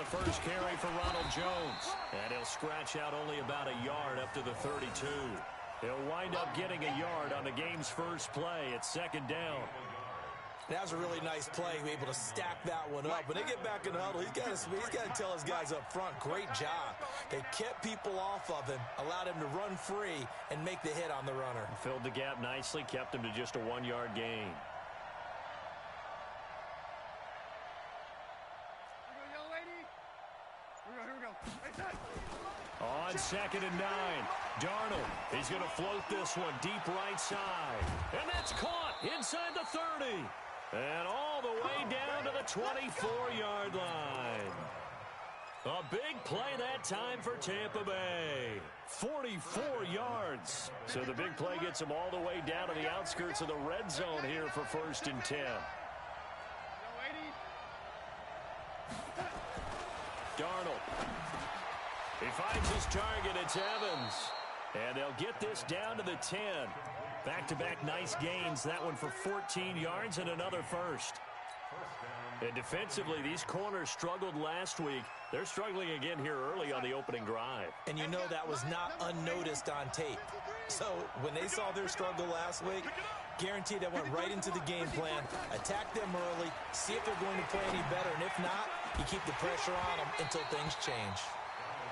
first carry for Ronald Jones. And he'll scratch out only about a yard up to the 32. He'll wind up getting a yard on the game's first play at second down. That was a really nice play, able to stack that one up. When they get back in the huddle, he's got to tell his guys up front, great job. They kept people off of him, allowed him to run free, and make the hit on the runner. Filled the gap nicely, kept him to just a 1-yard gain. On 2nd and 9, Darnold, he's going to float this one deep right side. And that's caught inside the 30. And all the way down to the 24-yard line. A big play that time for Tampa Bay. 44 yards. So the big play gets them all the way down to the outskirts of the red zone here for 1st and 10. Darnold. He finds his target. It's Evans. And they'll get this down to the 10. Back-to-back nice gains. That one for 14 yards and another first. And defensively, these corners struggled last week. They're struggling again here early on the opening drive. And you know that was not unnoticed on tape. So when they saw their struggle last week, guaranteed they went right into the game plan, attack them early, see if they're going to play any better. And if not, you keep the pressure on them until things change.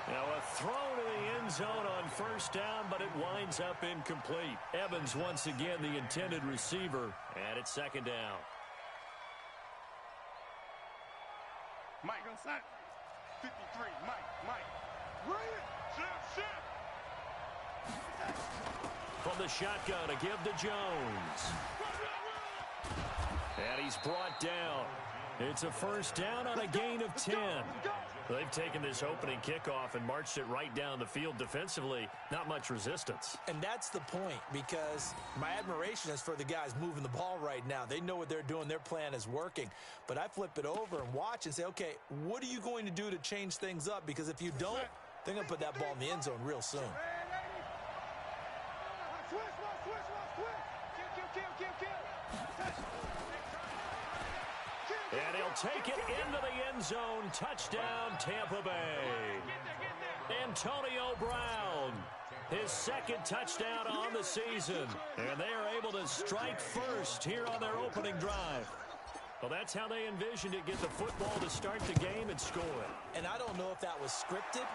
Now a throw to the end zone on first down, but it winds up incomplete. Evans once again the intended receiver, and it's second down. Mike, go set. 53, Mike. Bring it. Shit. From the shotgun, a give to Jones. And he's brought down. It's a first down on a gain of 10. They've taken this opening kickoff and marched it right down the field defensively. Not much resistance. And that's the point, because my admiration is for the guys moving the ball right now. They know what they're doing. Their plan is working. But I flip it over and watch and say, okay, what are you going to do to change things up? Because if you don't, they're going to put that ball in the end zone real soon. And he'll take it into the end zone. Touchdown, Tampa Bay. Antonio Brown, his second touchdown on the season. And they are able to strike first here on their opening drive. Well, that's how they envisioned it, get the football to start the game and score. And I don't know if that was scripted.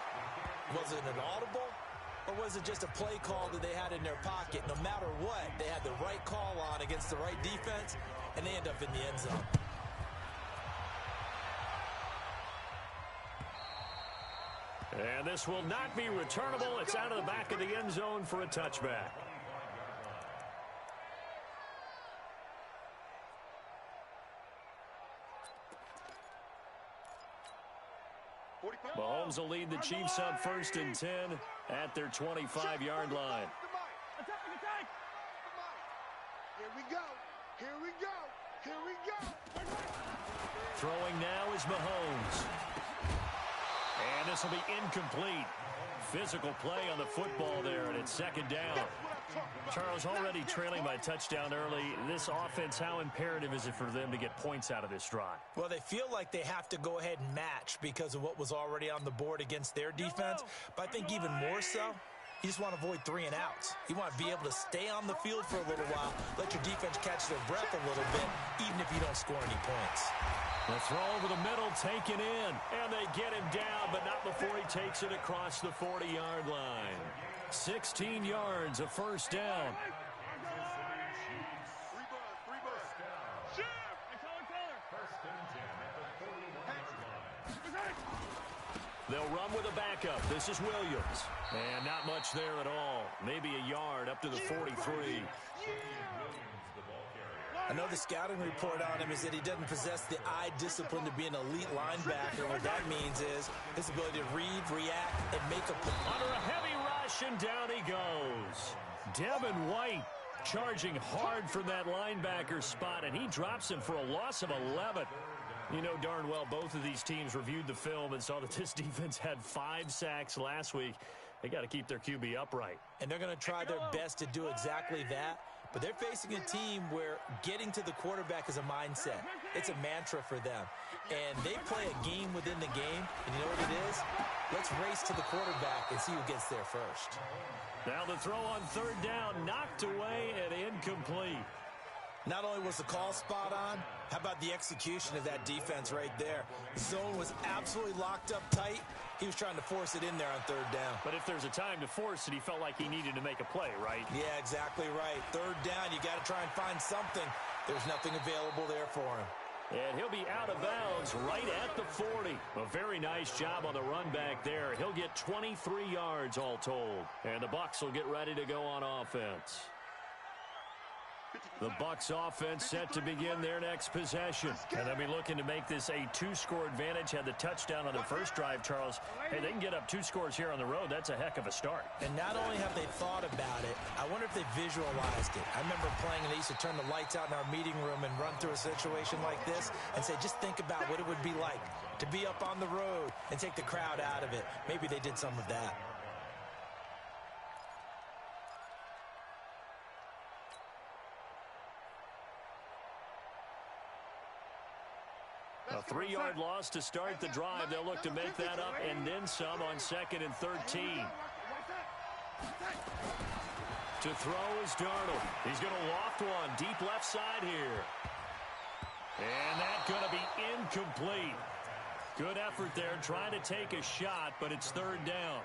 Was it an audible? Or was it just a play call that they had in their pocket? No matter what, they had the right call on against the right defense, and they end up in the end zone. And this will not be returnable. It's out of the back of the end zone for a touchback. Mahomes will lead the Chiefs on 1st and 10 at their 25-yard line. Here we go. Throwing now is Mahomes. And this will be incomplete. Physical play on the football there, and it's second down. Charles, already trailing by touchdown early. This offense, how imperative is it for them to get points out of this drive? Well, they feel like they have to go ahead and match because of what was already on the board against their defense. But I think even more so, you just want to avoid 3 and outs. You want to be able to stay on the field for a little while, let your defense catch their breath a little bit, even if you don't score any points. The throw over the middle taken in, and they get him down, but not before he takes it across the 40-yard line. 16 yards, a first down. They'll run with a backup. This is Williams. And not much there at all. Maybe a yard up to the 43. I know the scouting report on him is that he doesn't possess the eye discipline to be an elite linebacker. What that means is his ability to read, react, and make a play. Under a heavy rush, and down he goes. Devin White charging hard from that linebacker spot, and he drops him for a loss of 11. You know darn well both of these teams reviewed the film and saw that this defense had 5 sacks last week. They got to keep their QB upright. And they're going to try their best to do exactly that. but they're facing a team where getting to the quarterback is a mindset. It's a mantra for them. And they play a game within the game, and you know what it is? Let's race to the quarterback and see who gets there first. Now the throw on third down, knocked away and incomplete. Not only was the call spot on, how about the execution of that defense right there? The zone was absolutely locked up tight. He was trying to force it in there on third down. But if there's a time to force it, he felt like he needed to make a play, right? Yeah, exactly right. Third down, you got to try and find something. There's nothing available there for him. And he'll be out of bounds right at the 40. A very nice job on the run back there. He'll get 23 yards all told. And the Bucs will get ready to go on offense. The Bucs offense set to begin their next possession. And they'll be looking to make this a two-score advantage. Had the touchdown on their first drive, Charles. Hey, they can get up 2 scores here on the road. That's a heck of a start. And not only have they thought about it, I wonder if they visualized it. I remember playing, and they used to turn the lights out in our meeting room and run through a situation like this and say, just think about what it would be like to be up on the road and take the crowd out of it. Maybe they did some of that. A 3-yard loss to start the drive. They'll look to make that up and then some on 2nd and 13. To throw is Darnold. He's going to loft one deep left side here. And that's going to be incomplete. Good effort there trying to take a shot, but it's third down.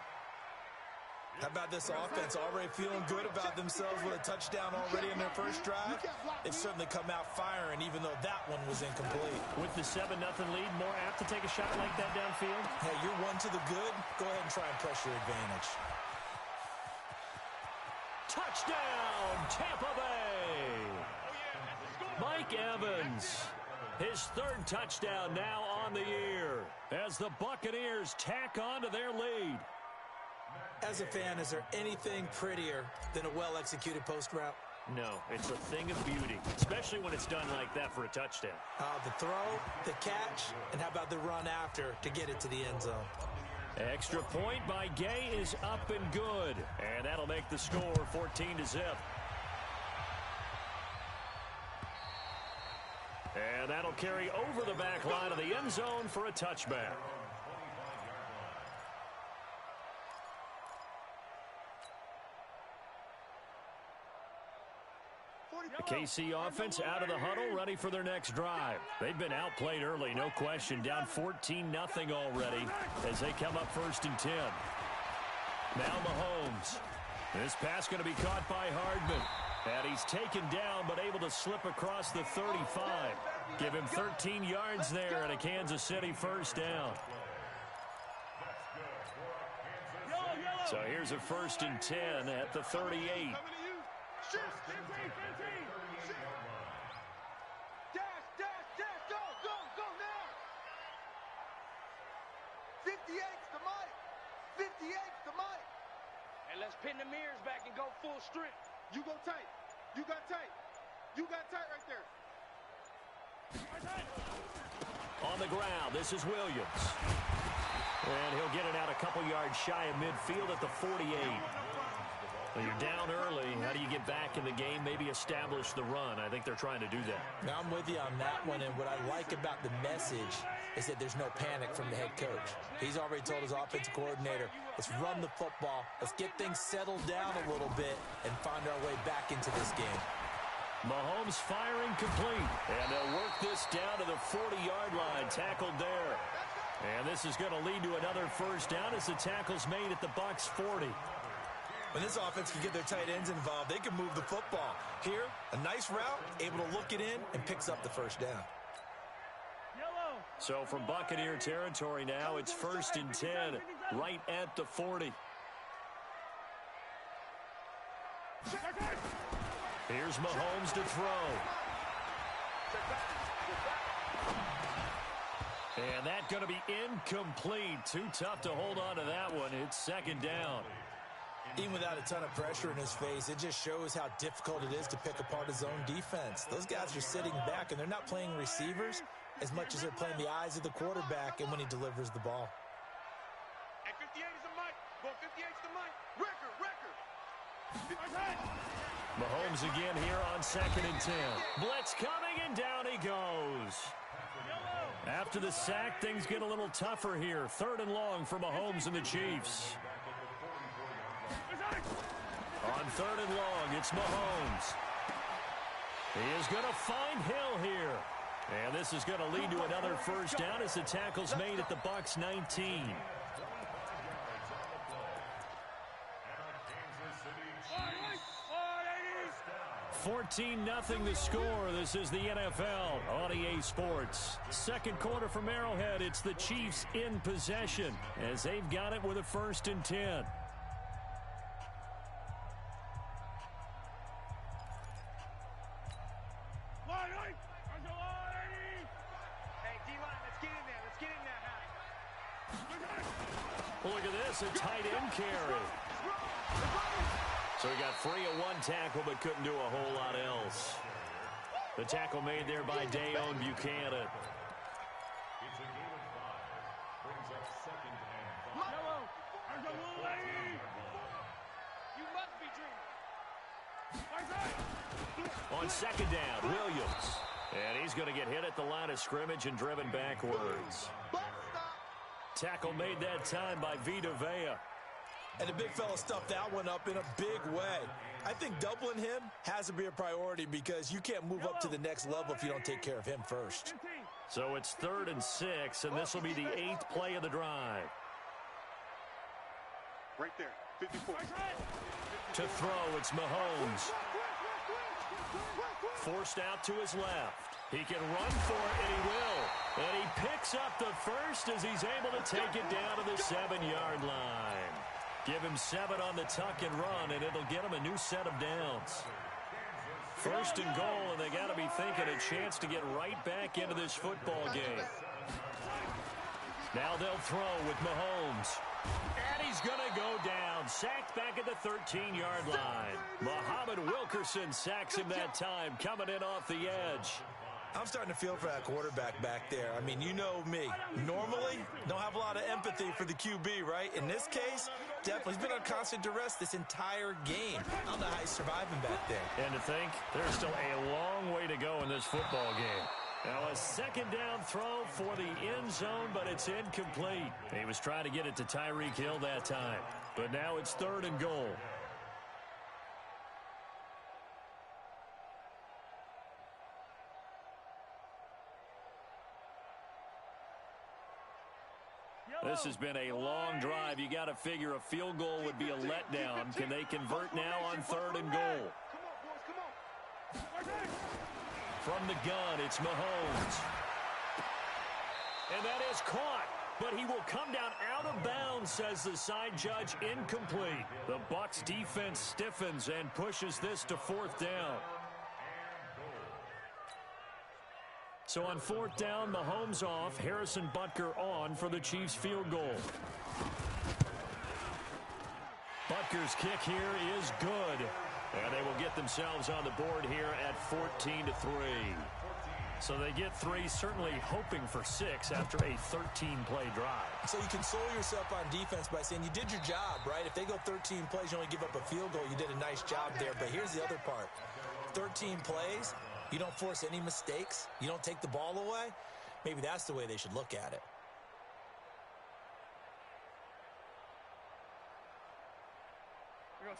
How about this offense already feeling good about themselves with a touchdown already in their first drive? They've certainly come out firing, even though that one was incomplete. With the 7-0 lead, more apt to take a shot like that downfield? Hey, you're one to the good. Go ahead and try and press your advantage. Touchdown, Tampa Bay! Mike Evans, his 3rd touchdown now on the year as the Buccaneers tack on to their lead. As a fan, is there anything prettier than a well-executed post route? No, it's a thing of beauty, especially when it's done like that for a touchdown. The throw, the catch, and how about the run after to get it to the end zone? Extra point by Gay is up and good, and that'll make the score 14-0. And that'll carry over the back line of the end zone for a touchback. The KC offense out of the huddle, ready for their next drive. They've been outplayed early, no question. Down 14-0 already as they come up 1st and 10. Now Mahomes. This pass going to be caught by Hardman. And he's taken down but able to slip across the 35. Give him 13 yards there and a Kansas City first down. So here's a 1st and 10 at the 38. And let's pin the mirrors back and go full strength. You go tight. You got tight. You got tight right there. On the ground, this is Williams. And he'll get it out a couple yards shy of midfield at the 48. When you're down early, how do you get back in the game, maybe establish the run? I think they're trying to do that. Now, I'm with you on that one, and what I like about the message is that there's no panic from the head coach. He's already told his offensive coordinator, let's run the football, let's get things settled down a little bit, and find our way back into this game. Mahomes firing complete, and they'll work this down to the 40-yard line, tackled there. And this is going to lead to another first down as the tackle's made at the Bucs 40. When this offense can get their tight ends involved, they can move the football. Here, a nice route, able to look it in, and picks up the first down. So from Buccaneer territory now, it's 1st and 10, right at the 40. Here's Mahomes to throw. And that's going to be incomplete. Too tough to hold on to that one. It's 2nd down. Even without a ton of pressure in his face, it just shows how difficult it is to pick apart his own defense. Those guys are sitting back, and they're not playing receivers as much as they're playing the eyes of the quarterback and when he delivers the ball. And 58 is the mic. Well, 58 is the mic. Record. Mahomes again here on 2nd and 10. Blitz coming, and down he goes. After the sack, things get a little tougher here. 3rd and long for Mahomes and the Chiefs. On 3rd and long, it's Mahomes. He is going to find Hill here. And this is going to lead to another first down as the tackle's made at the Bucs 19. 14-0 the score. This is the NFL on EA Sports. Second quarter from Arrowhead. It's the Chiefs in possession as they've got it with a 1st and 10. Hey, D-line, let's get in there. Let's get in there, Howie. Look at this, a tight end carry. So he got free of one tackle but couldn't do a whole lot else. The tackle made there by Dayon Buchanan. It's a gain of 5. Brings up 2nd and 5. You must be dreaming. On 2nd down, Williams. And he's going to get hit at the line of scrimmage and driven backwards. Tackle made that time by Vita Vea. And the big fella stuffed that one up in a big way. I think doubling him has to be a priority because you can't move up to the next level if you don't take care of him first. So it's 3rd and 6, and this will be the 8th play of the drive. Right there, 54. To throw, it's Mahomes. Forced out to his left. He can run for it, and he will. And he picks up the first as he's able to take it down to the 7-yard line. Give him 7 on the tuck and run, and it'll get him a new set of downs. 1st and goal, and they got to be thinking a chance to get right back into this football game. Now they'll throw with Mahomes. And he's going to go down. Sacked back at the 13-yard line. Muhammad Wilkerson sacks him that time, coming in off the edge. I'm starting to feel for that quarterback back there. I mean, you know me. Normally, don't have a lot of empathy for the QB, right? In this case, definitely. He's been on constant duress this entire game. I don't know how he's surviving back there. And to think, there's still a long way to go in this football game. Now a 2nd down throw for the end zone, but it's incomplete. He was trying to get it to Tyreek Hill that time. But now it's 3rd and goal. This has been a long drive. You got to figure a field goal would be a letdown. Can they convert now on 3rd and goal? From the gun, it's Mahomes. And that is caught. But he will come down out of bounds, says the side judge. Incomplete. The Bucs defense stiffens and pushes this to 4th down. So on 4th down, Mahomes off, Harrison Butker on for the Chiefs field goal. Butker's kick here is good. And they will get themselves on the board here at 14-3. So they get 3, certainly hoping for 6 after a 13-play drive. So you console yourself on defense by saying you did your job, right? If they go 13 plays, you only give up a field goal. You did a nice job there. But here's the other part. 13 plays, you don't force any mistakes. You don't take the ball away. Maybe that's the way they should look at it.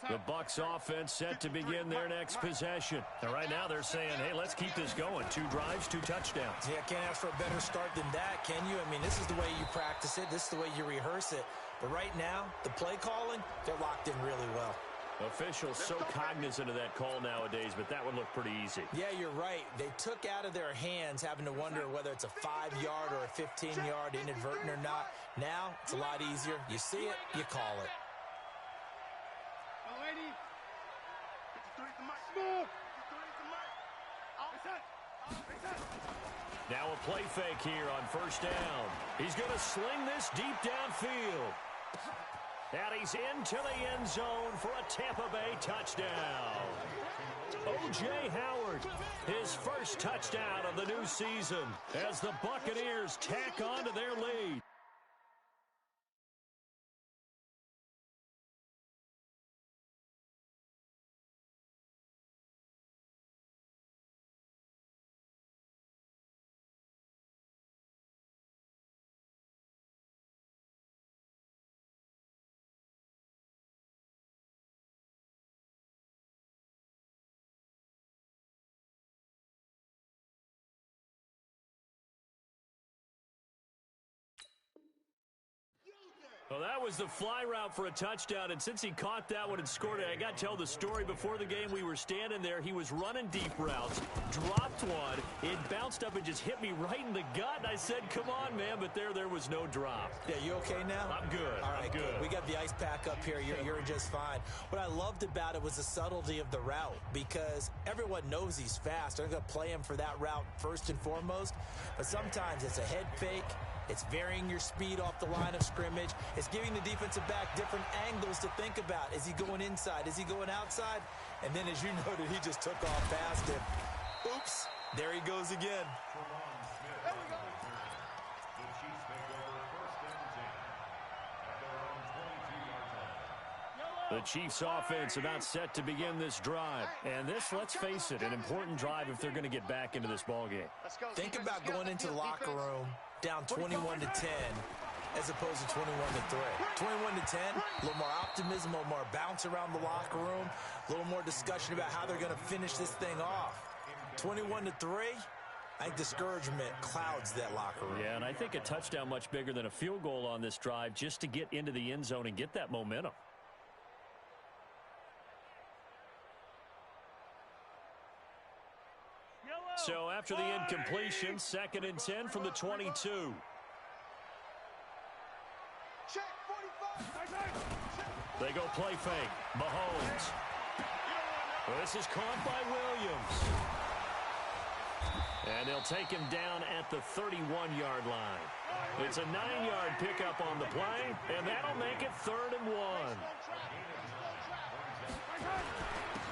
The Bucs offense set to begin their next possession. And right now they're saying, hey, let's keep this going. 2 drives, 2 touchdowns. Yeah, can't ask for a better start than that, can you? I mean, this is the way you practice it. This is the way you rehearse it. But right now, the play calling, they're locked in really well. Officials so cognizant of that call nowadays, but that would look pretty easy. Yeah, you're right. They took out of their hands having to wonder whether it's a 5-yard or a 15-yard inadvertent or not. Now, it's a lot easier. You see it, you call it. Now a play fake here on 1st down. He's going to sling this deep downfield. And he's into the end zone for a Tampa Bay touchdown. O.J. Howard, his first touchdown of the new season as the Buccaneers tack on to their lead. Well, that was the fly route for a touchdown, and since he caught that one and scored it, I got to tell the story. Before the game, we were standing there. He was running deep routes, dropped one. It bounced up and just hit me right in the gut, and I said, come on, man, but there was no drop. Yeah, you okay now? I'm good. All right, I'm good. We got the ice pack up here. You're just fine. What I loved about it was the subtlety of the route, because everyone knows he's fast. They're going to play him for that route first and foremost, but sometimes it's a head fake. It's varying your speed off the line of scrimmage. It's giving the defensive back different angles to think about. Is he going inside? Is he going outside? And then, as you noted, he just took off past him. Oops, there he goes again. The Chiefs offense about set to begin this drive. And this, let's face it, an important drive if they're going to get back into this ballgame. Think about going into the locker room down 21-10 as opposed to 21-3. 21-10, a little more optimism, a little more bounce around the locker room, a little more discussion about how they're going to finish this thing off. 21-3, I think discouragement clouds that locker room. Yeah, and I think a touchdown much bigger than a field goal on this drive just to get into the end zone and get that momentum. So after the incompletion, 2nd and 10 from the 22. They go play fake. Mahomes. This is caught by Williams. And they'll take him down at the 31-yard line. It's a 9-yard pickup on the play, and that'll make it 3rd and 1.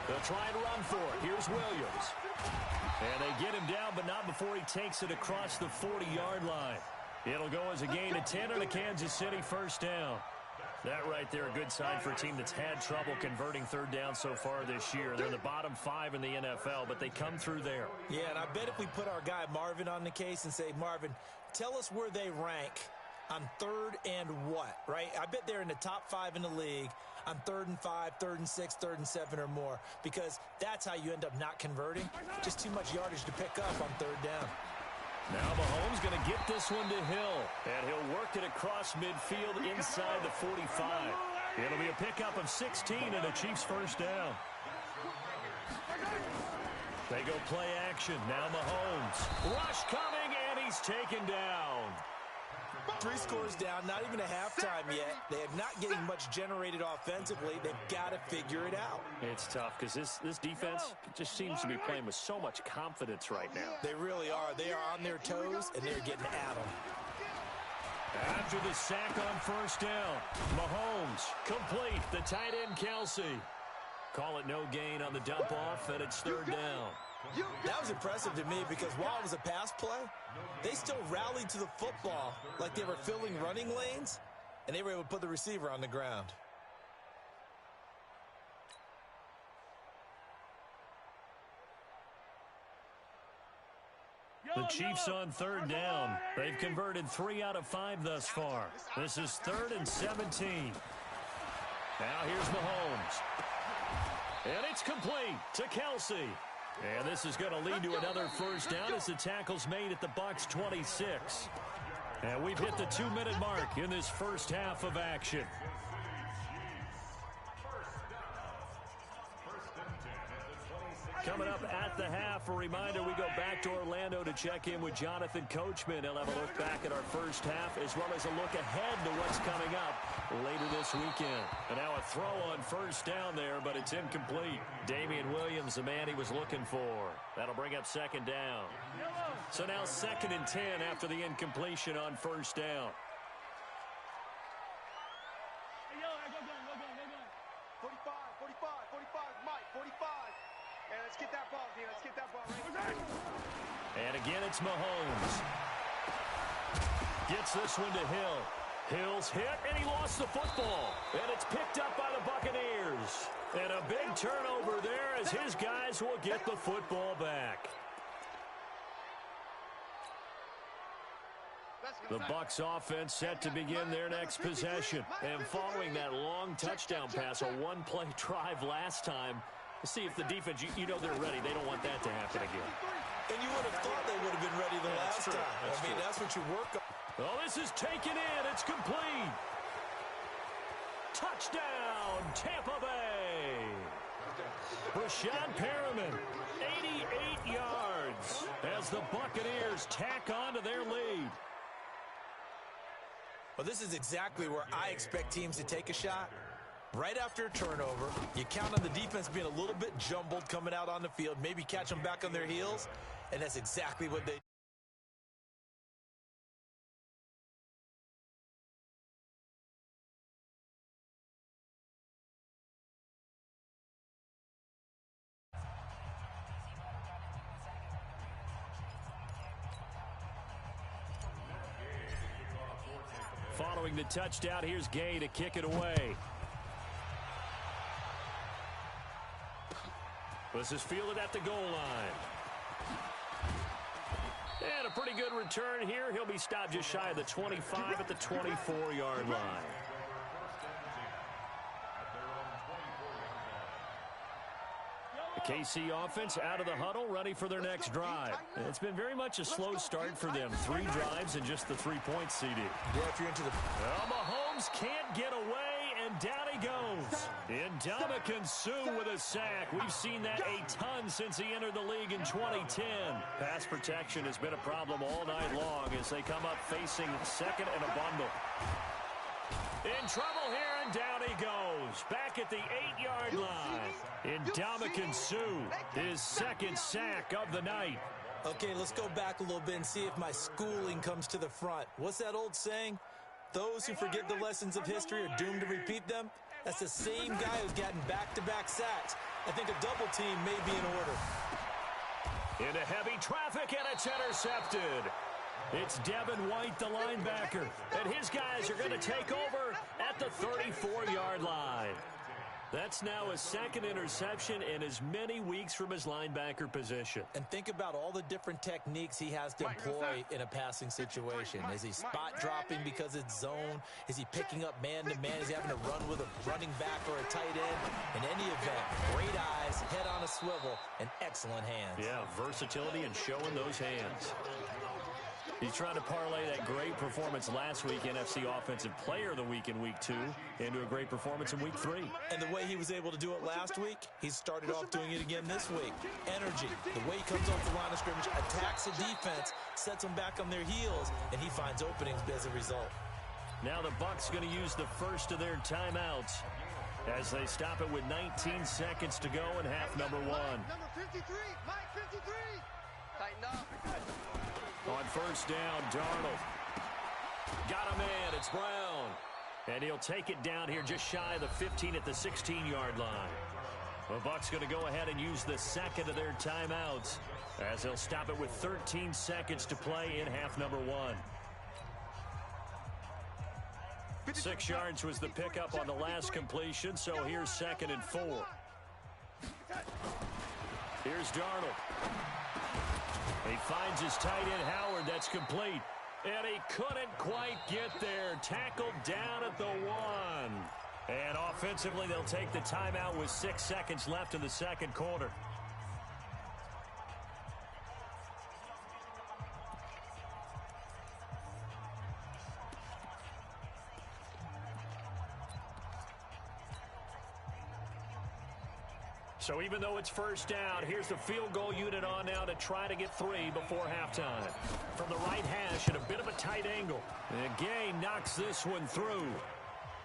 They'll try and run for it. Here's Williams. And they get him down, but not before he takes it across the 40-yard line. It'll go as a gain of 10 and a Kansas City first down. That right there, a good sign for a team that's had trouble converting 3rd down so far this year. They're in the bottom 5 in the NFL, but they come through there. Yeah, and I bet if we put our guy Marvin on the case and say, Marvin, tell us where they rank on 3rd and what, right? I bet they're in the top 5 in the league on 3rd and 5, 3rd and 6, 3rd and 7 or more, because that's how you end up not converting. Just too much yardage to pick up on 3rd down. Now Mahomes going to get this one to Hill, and he'll work it across midfield inside the 45. It'll be a pickup of 16 and a Chiefs first down. They go play action. Now Mahomes. Rush coming, and he's taken down. 3 scores down, not even a halftime yet. They are not getting much generated offensively. They've got to figure it out. It's tough because this defense just seems to be playing with so much confidence right now. They really are. They are on their toes, and they're getting at them. After the sack on first down, Mahomes complete. The tight end, Kelsey. Call it no gain on the dump off, and it's 3rd down. That was impressive to me because while it was a pass play, they still rallied to the football like they were filling running lanes, and they were able to put the receiver on the ground. The Chiefs on 3rd down. They've converted 3 out of 5 thus far. This is 3rd and 17. Now here's Mahomes. And it's complete to Kelsey. And this is going to lead to another first down as the tackle's made at the Bucs 26. And we've hit the 2-minute mark in this first half of action. Coming up at the half, a reminder, we go back to Orlando to check in with Jonathan Coachman. He'll have a look back at our first half as well as a look ahead to what's coming up later this weekend. And now a throw on first down there, but it's incomplete. Damian Williams, the man he was looking for. That'll bring up 2nd down. So now 2nd and 10 after the incompletion on first down. 45, 45, 45, Mike, 45. And let's get that ball, Dean. Let's get that ball right. And again, it's Mahomes. Gets this one to Hill. Hill's hit, and he lost the football. And it's picked up by the Buccaneers. And a big turnover there as his guys will get the football back. The Bucs offense set to begin their next possession. And following that long touchdown pass, a one-play drive last time, see if the defense, you know they're ready. They don't want that to happen again. And you would have thought they would have been ready last time. That's I mean, that's what you work on. Oh, this is taken in. It's complete. Touchdown, Tampa Bay. Rashad Perriman, 88 yards as the Buccaneers tack on to their lead. Well, this is exactly where I expect teams to take a shot. Right after a turnover, you count on the defense being a little bit jumbled coming out on the field, maybe catch them back on their heels, and that's exactly what they Following the touchdown, here's Gay to kick it away. This is fielded at the goal line. And a pretty good return here. He'll be stopped just shy of the 25 at the 24-yard line. The KC offense out of the huddle, ready for their next drive. It's been very much a slow start for them. 3 drives and just the 3 points, CD. Yeah, if you're into the... Well, Mahomes can't get away, and down he goes. Ndamukong Suh with a sack. We've seen that a ton since he entered the league in 2010. Pass protection has been a problem all night long as they come up facing second and a bundle. In trouble here, and down he goes. Back at the 8-yard line. Ndamukong Suh, his second sack of the night. Okay, let's go back a little bit and see if my schooling comes to the front. What's that old saying? Those who forget the lessons of history are doomed to repeat them. That's the same guy who's gotten back-to-back sacks. I think a double team may be in order. Into heavy traffic, and it's intercepted. It's Devin White, the linebacker, and his guys are going to take over at the 34-yard line. That's now his second interception in as many weeks from his linebacker position. And think about all the different techniques he has to employ in a passing situation. Is he spot dropping because it's zone? Is he picking up man-to-man? Is he having to run with a running back or a tight end? In any event, great eyes, head on a swivel, and excellent hands. Yeah, versatility and showing those hands. He's trying to parlay that great performance last week, NFC Offensive Player of the Week in Week 2, into a great performance in Week 3. And the way he was able to do it last week, he started off doing it again this week. Energy, the way he comes off the line of scrimmage, attacks the defense, sets them back on their heels, and he finds openings as a result. Now the Bucs going to use the first of their timeouts as they stop it with 19 seconds to go in half number 1. Number 53, Mike 53. Tighten up. On first down, Darnold. Got him in. It's Brown. And he'll take it down here just shy of the 15 at the 16-yard line. The Bucs going to go ahead and use the second of their timeouts as they'll stop it with 13 seconds to play in half number 1. 6 yards was the pickup on the last completion, so here's 2nd and 4. Here's Darnold. He finds his tight end, Howard. That's complete. And he couldn't quite get there. Tackled down at the 1. And offensively, they'll take the timeout with 6 seconds left in the second quarter. So even though it's first down, here's the field goal unit on now to try to get 3 before halftime. From the right hash at a bit of a tight angle. And Gay knocks this one through.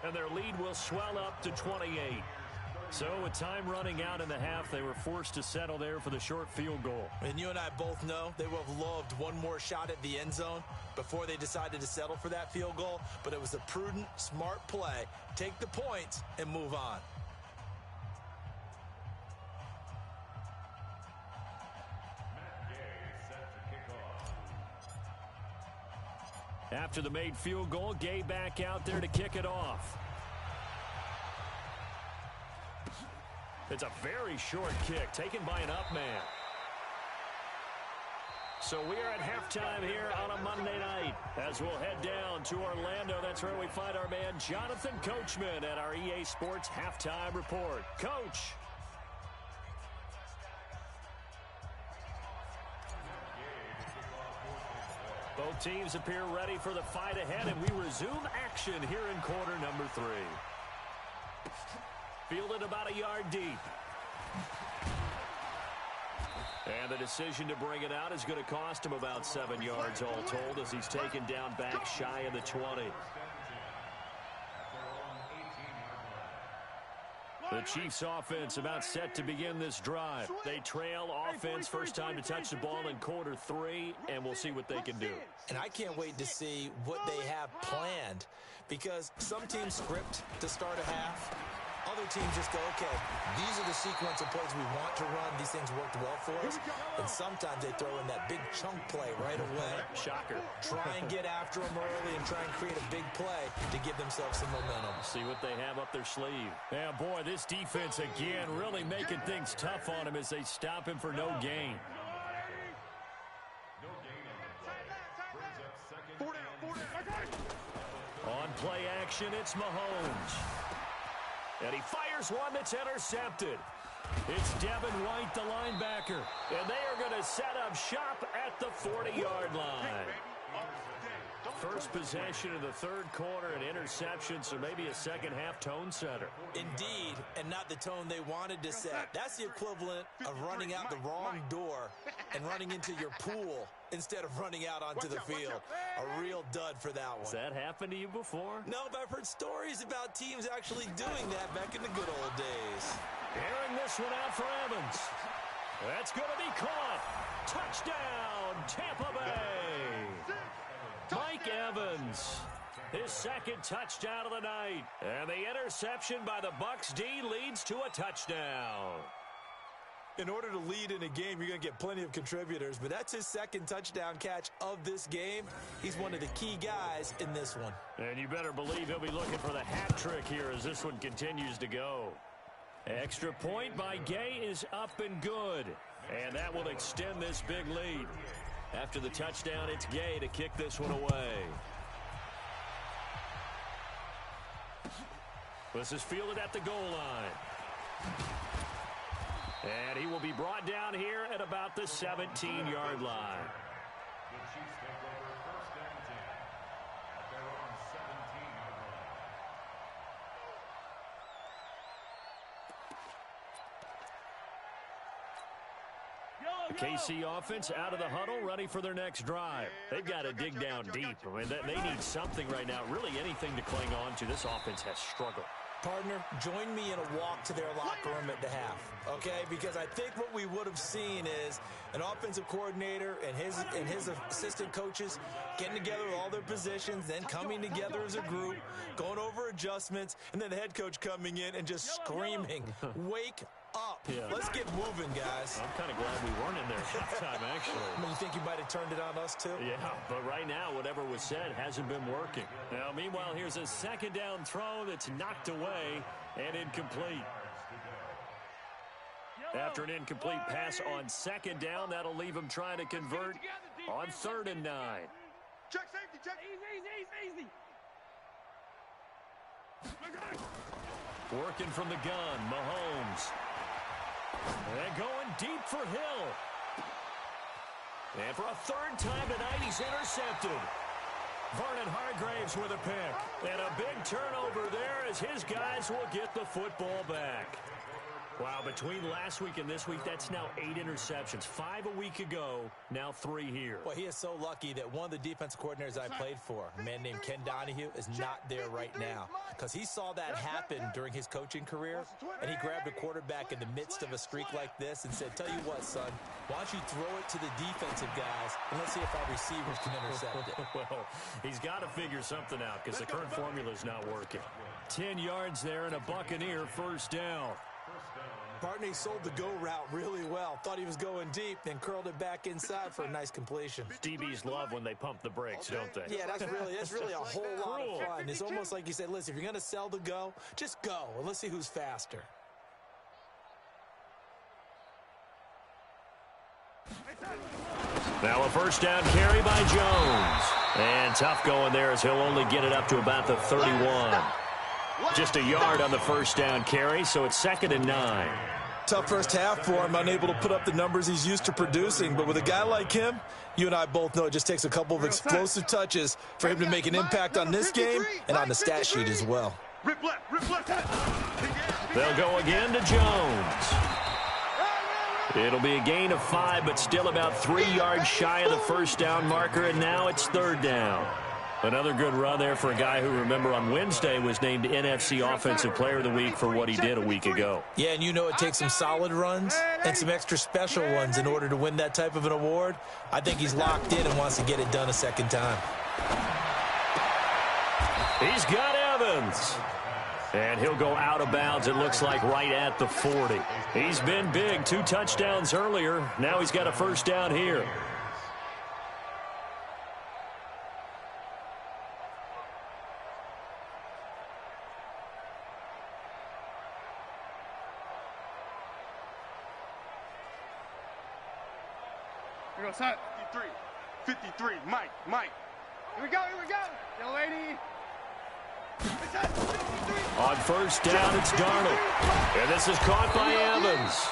And their lead will swell up to 28. So with time running out in the half, they were forced to settle there for the short field goal. And you and I both know they would have loved one more shot at the end zone before they decided to settle for that field goal. But it was a prudent, smart play. Take the points and move on. After the made field goal, Gay back out there to kick it off. It's a very short kick taken by an up man. So we are at halftime here on a Monday night as we'll head down to Orlando. That's where we find our man Jonathan Coachman at our EA Sports Halftime Report. Coach. Both teams appear ready for the fight ahead, and we resume action here in quarter number 3. Fielded about a yard deep. And the decision to bring it out is going to cost him about 7 yards all told as he's taken down back shy of the 20. The Chiefs offense about set to begin this drive. They trail offense, first time to touch the ball in quarter 3, and we'll see what they can do. And I can't wait to see what they have planned, because some teams script to start a half. Other teams just go, okay, these are the sequence of plays we want to run. These things worked well for us. And sometimes they throw in that big chunk play right away. Shocker. Try and get after them early and try and create a big play to give themselves some momentum. See what they have up their sleeve. Yeah, boy, this defense again really making things tough on him as they stop him for no gain. On play action, it's Mahomes. And he fires one that's intercepted. It's Devin White, the linebacker. And they are going to set up shop at the 40-yard line. First possession of the third quarter, an interception, so maybe a second-half tone setter. Indeed, and not the tone they wanted to set. That's the equivalent of running out the wrong door and running into your pool instead of running out onto the field. A real dud for that one. Has that happened to you before? No, but I've heard stories about teams actually doing that back in the good old days. Airing this one out for Evans. That's going to be caught. Touchdown, Tampa Bay. Mike Evans, his second touchdown of the night. And the interception by the Bucs D leads to a touchdown. In order to lead in a game, you're going to get plenty of contributors, but that's his second touchdown catch of this game. He's one of the key guys in this one. And you better believe he'll be looking for the hat trick here as this one continues to go. Extra point by Gay is up and good. And that will extend this big lead. After the touchdown, it's Gay to kick this one away. This is fielded at the goal line. And he will be brought down here at about the 17-yard line. The Chiefs take over first and 10 at their own 17-yard line. The KC offense out of the huddle, ready for their next drive. They've got to dig down deep. I mean, they need something right now, really anything to cling on to. This offense has struggled. Partner, join me in a walk to their locker room at the half, okay? Because I think what we would have seen is an offensive coordinator and his assistant coaches getting together with all their positions, then coming together as a group, going over adjustments, and then the head coach coming in and just screaming, wake up. Yeah. Let's get moving, guys. I'm kind of glad we weren't in there at halftime, actually. I mean, you think you might have turned it on us, too? Yeah, but right now, whatever was said hasn't been working. Now, meanwhile, here's a second down throw that's knocked away and incomplete. After an incomplete pass on second down, that'll leave him trying to convert on 3rd and 9. Check safety, check. Easy. Working from the gun, Mahomes. And going deep for Hill. And for a third time tonight, he's intercepted. Vernon Hargraves with a pick. And a big turnover there as his guys will get the football back. Wow, between last week and this week, that's now 8 interceptions. 5 a week ago, now 3 here. Well, he is so lucky that one of the defense coordinators I played for, a man named Ken Donahue, is not there right now. Because he saw that happen during his coaching career, and he grabbed a quarterback in the midst of a streak like this and said, tell you what, son, why don't you throw it to the defensive guys, and let's see if our receivers can intercept it. Well, he's got to figure something out because the current formula is not working. 10 yards there and a Buccaneer first down. Bartney sold the go route really well. Thought he was going deep, then curled it back inside for a nice completion. DBs love when they pump the brakes, don't they? Yeah, that's really a whole lot of fun. It's almost like you said, listen, if you're going to sell the go, just go, and let's see who's faster. Now a first down carry by Jones. And tough going there as he'll only get it up to about the 31. Just a yard on the first down carry, so it's 2nd and 9. Tough first half for him, unable to put up the numbers he's used to producing. But with a guy like him, you and I both know it just takes a couple of explosive touches for him to make an impact on this game and on the stat sheet as well. Rip left, rip left. They'll go again to Jones. It'll be a gain of 5, but still about 3 yards shy of the first down marker, and now it's 3rd down. Another good run there for a guy who, remember, on Wednesday was named NFC Offensive Player of the Week for what he did a week ago. Yeah, and you know it takes some solid runs and some extra special ones in order to win that type of an award. I think he's locked in and wants to get it done a second time. He's got Evans. And he'll go out of bounds, it looks like, right at the 40. He's been big, 2 touchdowns earlier. Now he's got a first down here. Here goes Hut. 53, Mike. Here we go. Young lady. On first down, it's Darnold. And this is caught by Evans.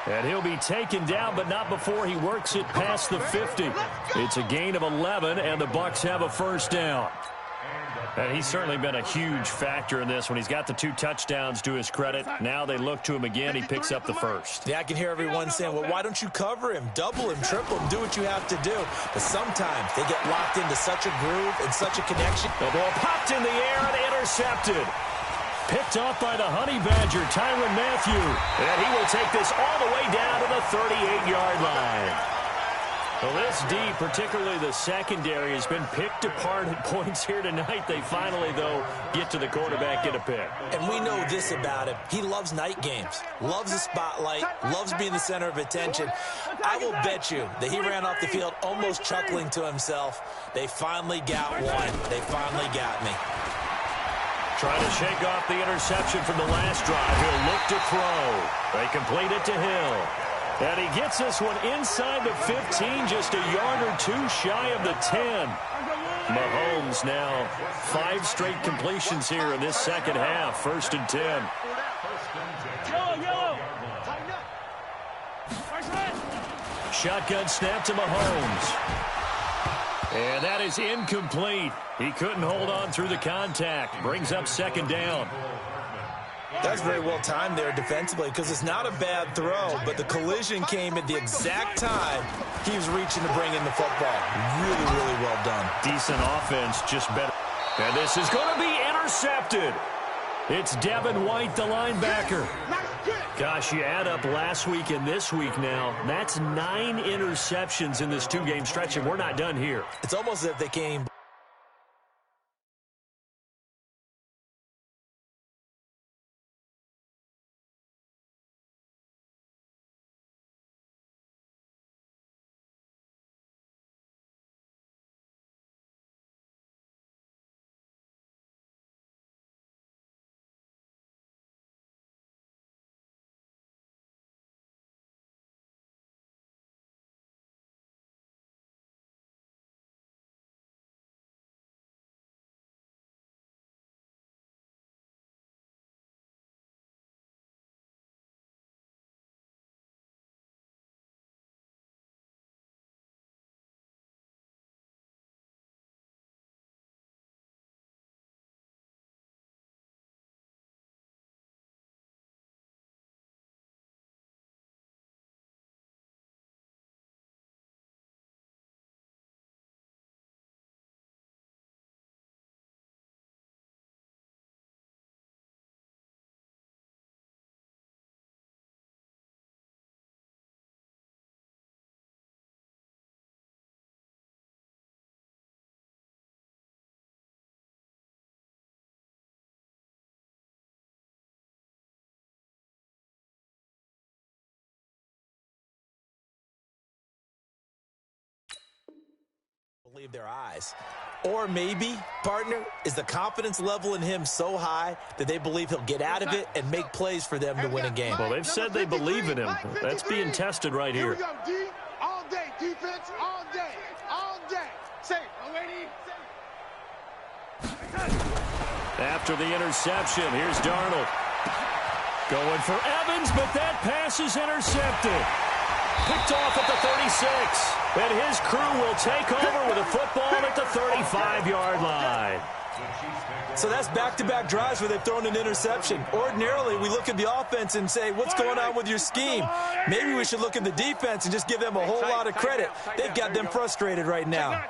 And he'll be taken down, but not before he works it past the 50. It's a gain of 11, and the Bucs have a first down. And he's certainly been a huge factor in this when he's got the 2 touchdowns to his credit. Now they look to him again. He picks up the first. Yeah, I can hear everyone saying, well, why don't you cover him, double him, triple him, do what you have to do. But sometimes they get locked into such a groove and such a connection. The ball popped in the air and intercepted. Picked off by the Honey Badger, Tyrann Mathieu. And he will take this all the way down to the 38-yard line. Well, this D, particularly the secondary, has been picked apart at points here tonight. They finally, though, get to the quarterback, get a pick. And we know this about him. He loves night games, loves the spotlight, loves being the center of attention. I will bet you that he ran off the field almost chuckling to himself. They finally got one. They finally got me. Trying to shake off the interception from the last drive. He'll look to throw. They complete it to Hill. And he gets this one inside the 15, just a yard or 2 shy of the 10. Mahomes now 5 straight completions here in this second half. 1st and 10. Shotgun snap to Mahomes. And that is incomplete. He couldn't hold on through the contact. Brings up 2nd down. That's very well timed there defensively because it's not a bad throw, but the collision came at the exact time he was reaching to bring in the football. Really, really well done. Decent offense, just better. And this is going to be intercepted. It's Devin White, the linebacker. Gosh, you add up last week and this week now, that's 9 interceptions in this 2-game stretch, and we're not done here. It's almost as if they came... believe their eyes. Or maybe, partner, is the confidence level in him so high that they believe he'll get out of it and make plays for them to win a game. Well, they've said they believe in him. That's being tested right here. Here we go, D. All day, defense, all day, all day. Say, lady. After the interception, here's Darnold. Going for Evans, but that pass is intercepted. Picked off at the 36. And his crew will take over with a football at the 35-yard line. So that's back-to-back drives where they've thrown an interception. Ordinarily, we look at the offense and say, what's going on with your scheme? Maybe we should look at the defense and just give them a whole lot of credit. They've got them frustrated right now.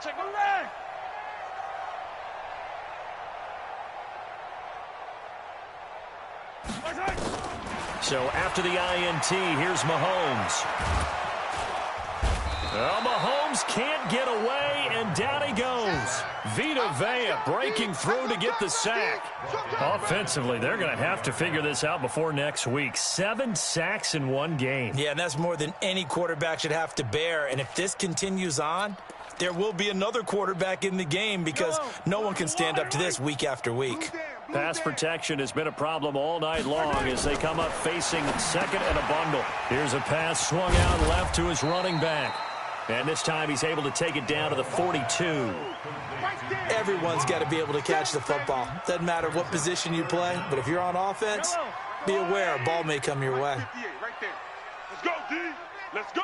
So after the INT, here's Mahomes. Well, Mahomes can't get away, and down he goes. Vita Vea breaking through to get the sack. Offensively, they're going to have to figure this out before next week. 7 sacks in one game. Yeah, and that's more than any quarterback should have to bear. And if this continues on, there will be another quarterback in the game because no one can stand up to this week after week. Pass protection has been a problem all night long as they come up facing second and a bundle. Here's a pass swung out left to his running back. And this time he's able to take it down to the 42. Everyone's got to be able to catch the football. Doesn't matter what position you play, but if you're on offense, be aware a ball may come your way. Let's go, D. Let's go.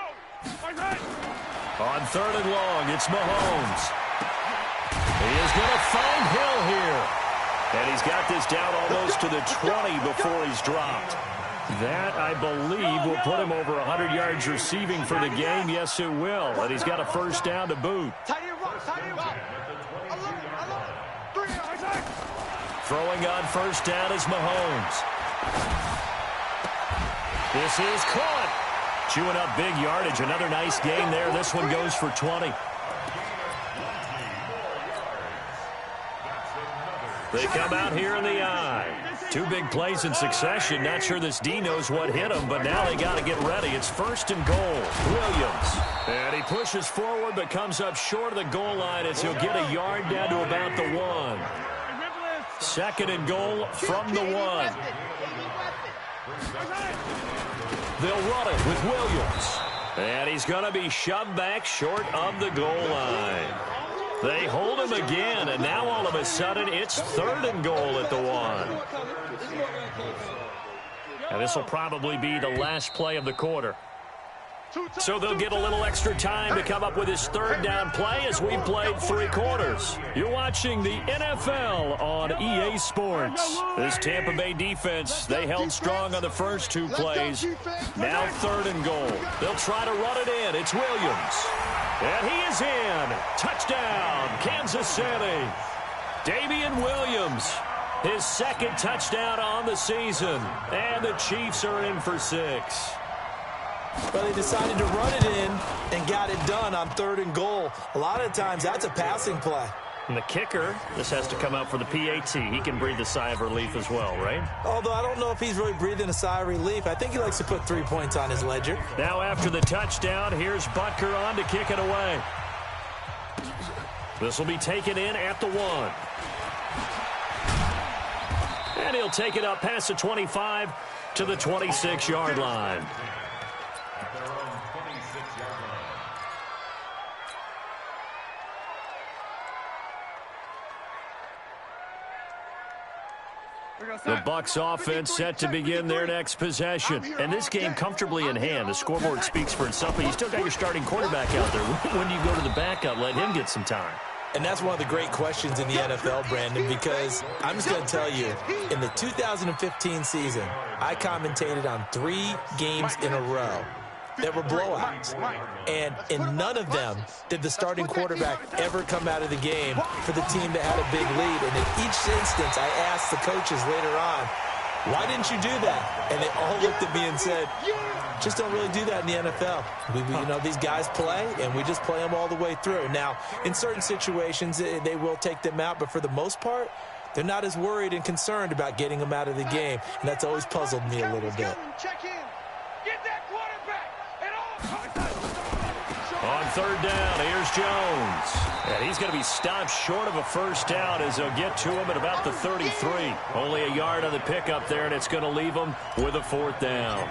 On third and long, it's Mahomes. He is going to find Hill here. And he's got this down almost to the 20 before he's dropped. That, I believe, will put him over 100 yards receiving for the game. Yes, it will. And he's got a first down to boot. Throwing on first down is Mahomes. This is caught. Chewing up big yardage. Another nice gain there. This one goes for 20. They come out here in the eye. 2 big plays in succession. Not sure this D knows what hit him, but now they got to get ready. It's first and goal. Williams. And he pushes forward but comes up short of the goal line as he'll get a yard down to about the 1. Second and goal from the 1. They'll run it with Williams. And he's going to be shoved back short of the goal line. They hold him again, and now all of a sudden it's third and goal at the 1. And this will probably be the last play of the quarter. So they'll get a little extra time to come up with his third down play as we played 3 quarters. You're watching the NFL on EA Sports. This Tampa Bay defense, they held strong on the first 2 plays. Now third and goal. They'll try to run it in. It's Williams. And he is in. Touchdown, Kansas City. Damian Williams, his second touchdown on the season. And the Chiefs are in for 6. Well, they decided to run it in and got it done on third and goal. A lot of times that's a passing play. And the kicker, this has to come out for the PAT. He can breathe a sigh of relief as well, right? Although I don't know if he's really breathing a sigh of relief. I think he likes to put 3 points on his ledger. Now after the touchdown, here's Butker on to kick it away. This will be taken in at the 1. And he'll take it up past the 25 to the 26-yard line. The Bucs offense set to begin their next possession. And this game comfortably in hand. The scoreboard speaks for itself, but you still got your starting quarterback out there. When do you go to the backup? Let him get some time. And that's one of the great questions in the NFL, Brandon, because I'm just going to tell you, in the 2015 season, I commentated on 3 games in a row that were blowouts. And in none of them did the starting quarterback ever come out of the game for the team that had a big lead. And in each instance, I asked the coaches later on, why didn't you do that? And they all looked at me and said, just don't really do that in the NFL. You know, these guys play, and we just play them all the way through. Now, in certain situations, they will take them out, but for the most part, they're not as worried and concerned about getting them out of the game. And that's always puzzled me a little bit. On third down, here's Jones. And he's going to be stopped short of a first down as they'll get to him at about the 33. Only a yard on the pickup there, and it's going to leave him with a 4th down.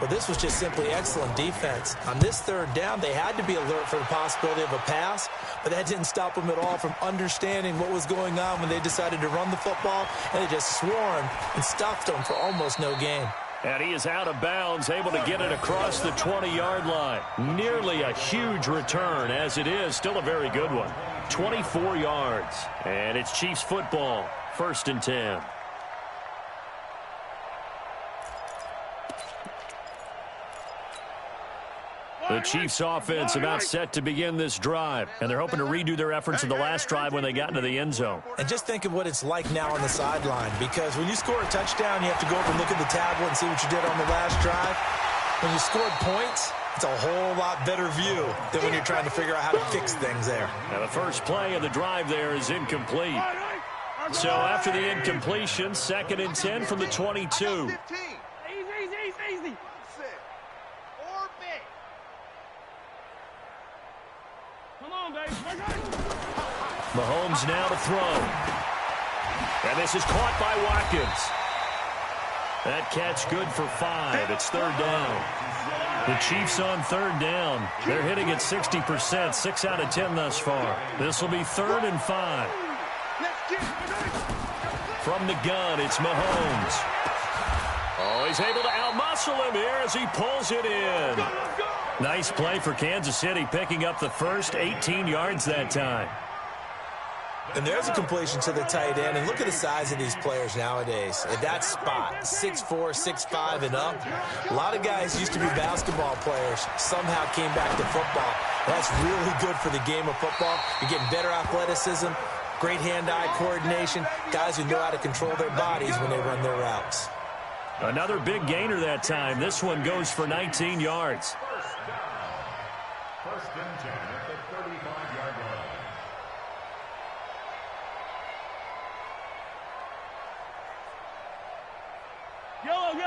Well, this was just simply excellent defense. On this third down, they had to be alert for the possibility of a pass, but that didn't stop them at all from understanding what was going on when they decided to run the football, and they just swarmed and stuffed them for almost no gain. And he is out of bounds, able to get it across the 20-yard line. Nearly a huge return, as it is still a very good one. 24 yards. And it's Chiefs football, 1st and 10. The Chiefs offense about set to begin this drive, and they're hoping to redo their efforts in the last drive when they got into the end zone. And just think of what it's like now on the sideline, because when you score a touchdown, you have to go over and look at the tablet and see what you did on the last drive. When you scored points, it's a whole lot better view than when you're trying to figure out how to fix things there. Now the first play of the drive there is incomplete. So after the incompletion, 2nd and 10 from the 22. Easy. Come on, baby. Mahomes now to throw. And this is caught by Watkins. That catch good for 5. It's 3rd down. The Chiefs on 3rd down. They're hitting at 60%, 6 out of 10 thus far. This will be 3rd and 5. From the gun, it's Mahomes. Oh, he's able to outmuscle him here as he pulls it in. Nice play for Kansas City, picking up the first 18 yards that time. And there's a completion to the tight end. And look at the size of these players nowadays. At that spot, 6'4", 6'5", and up. A lot of guys used to be basketball players, somehow came back to football. That's really good for the game of football. You're getting better athleticism, great hand-eye coordination, guys who know how to control their bodies when they run their routes. Another big gainer that time. This one goes for 19 yards. 1st and 10 at the 35-yard line.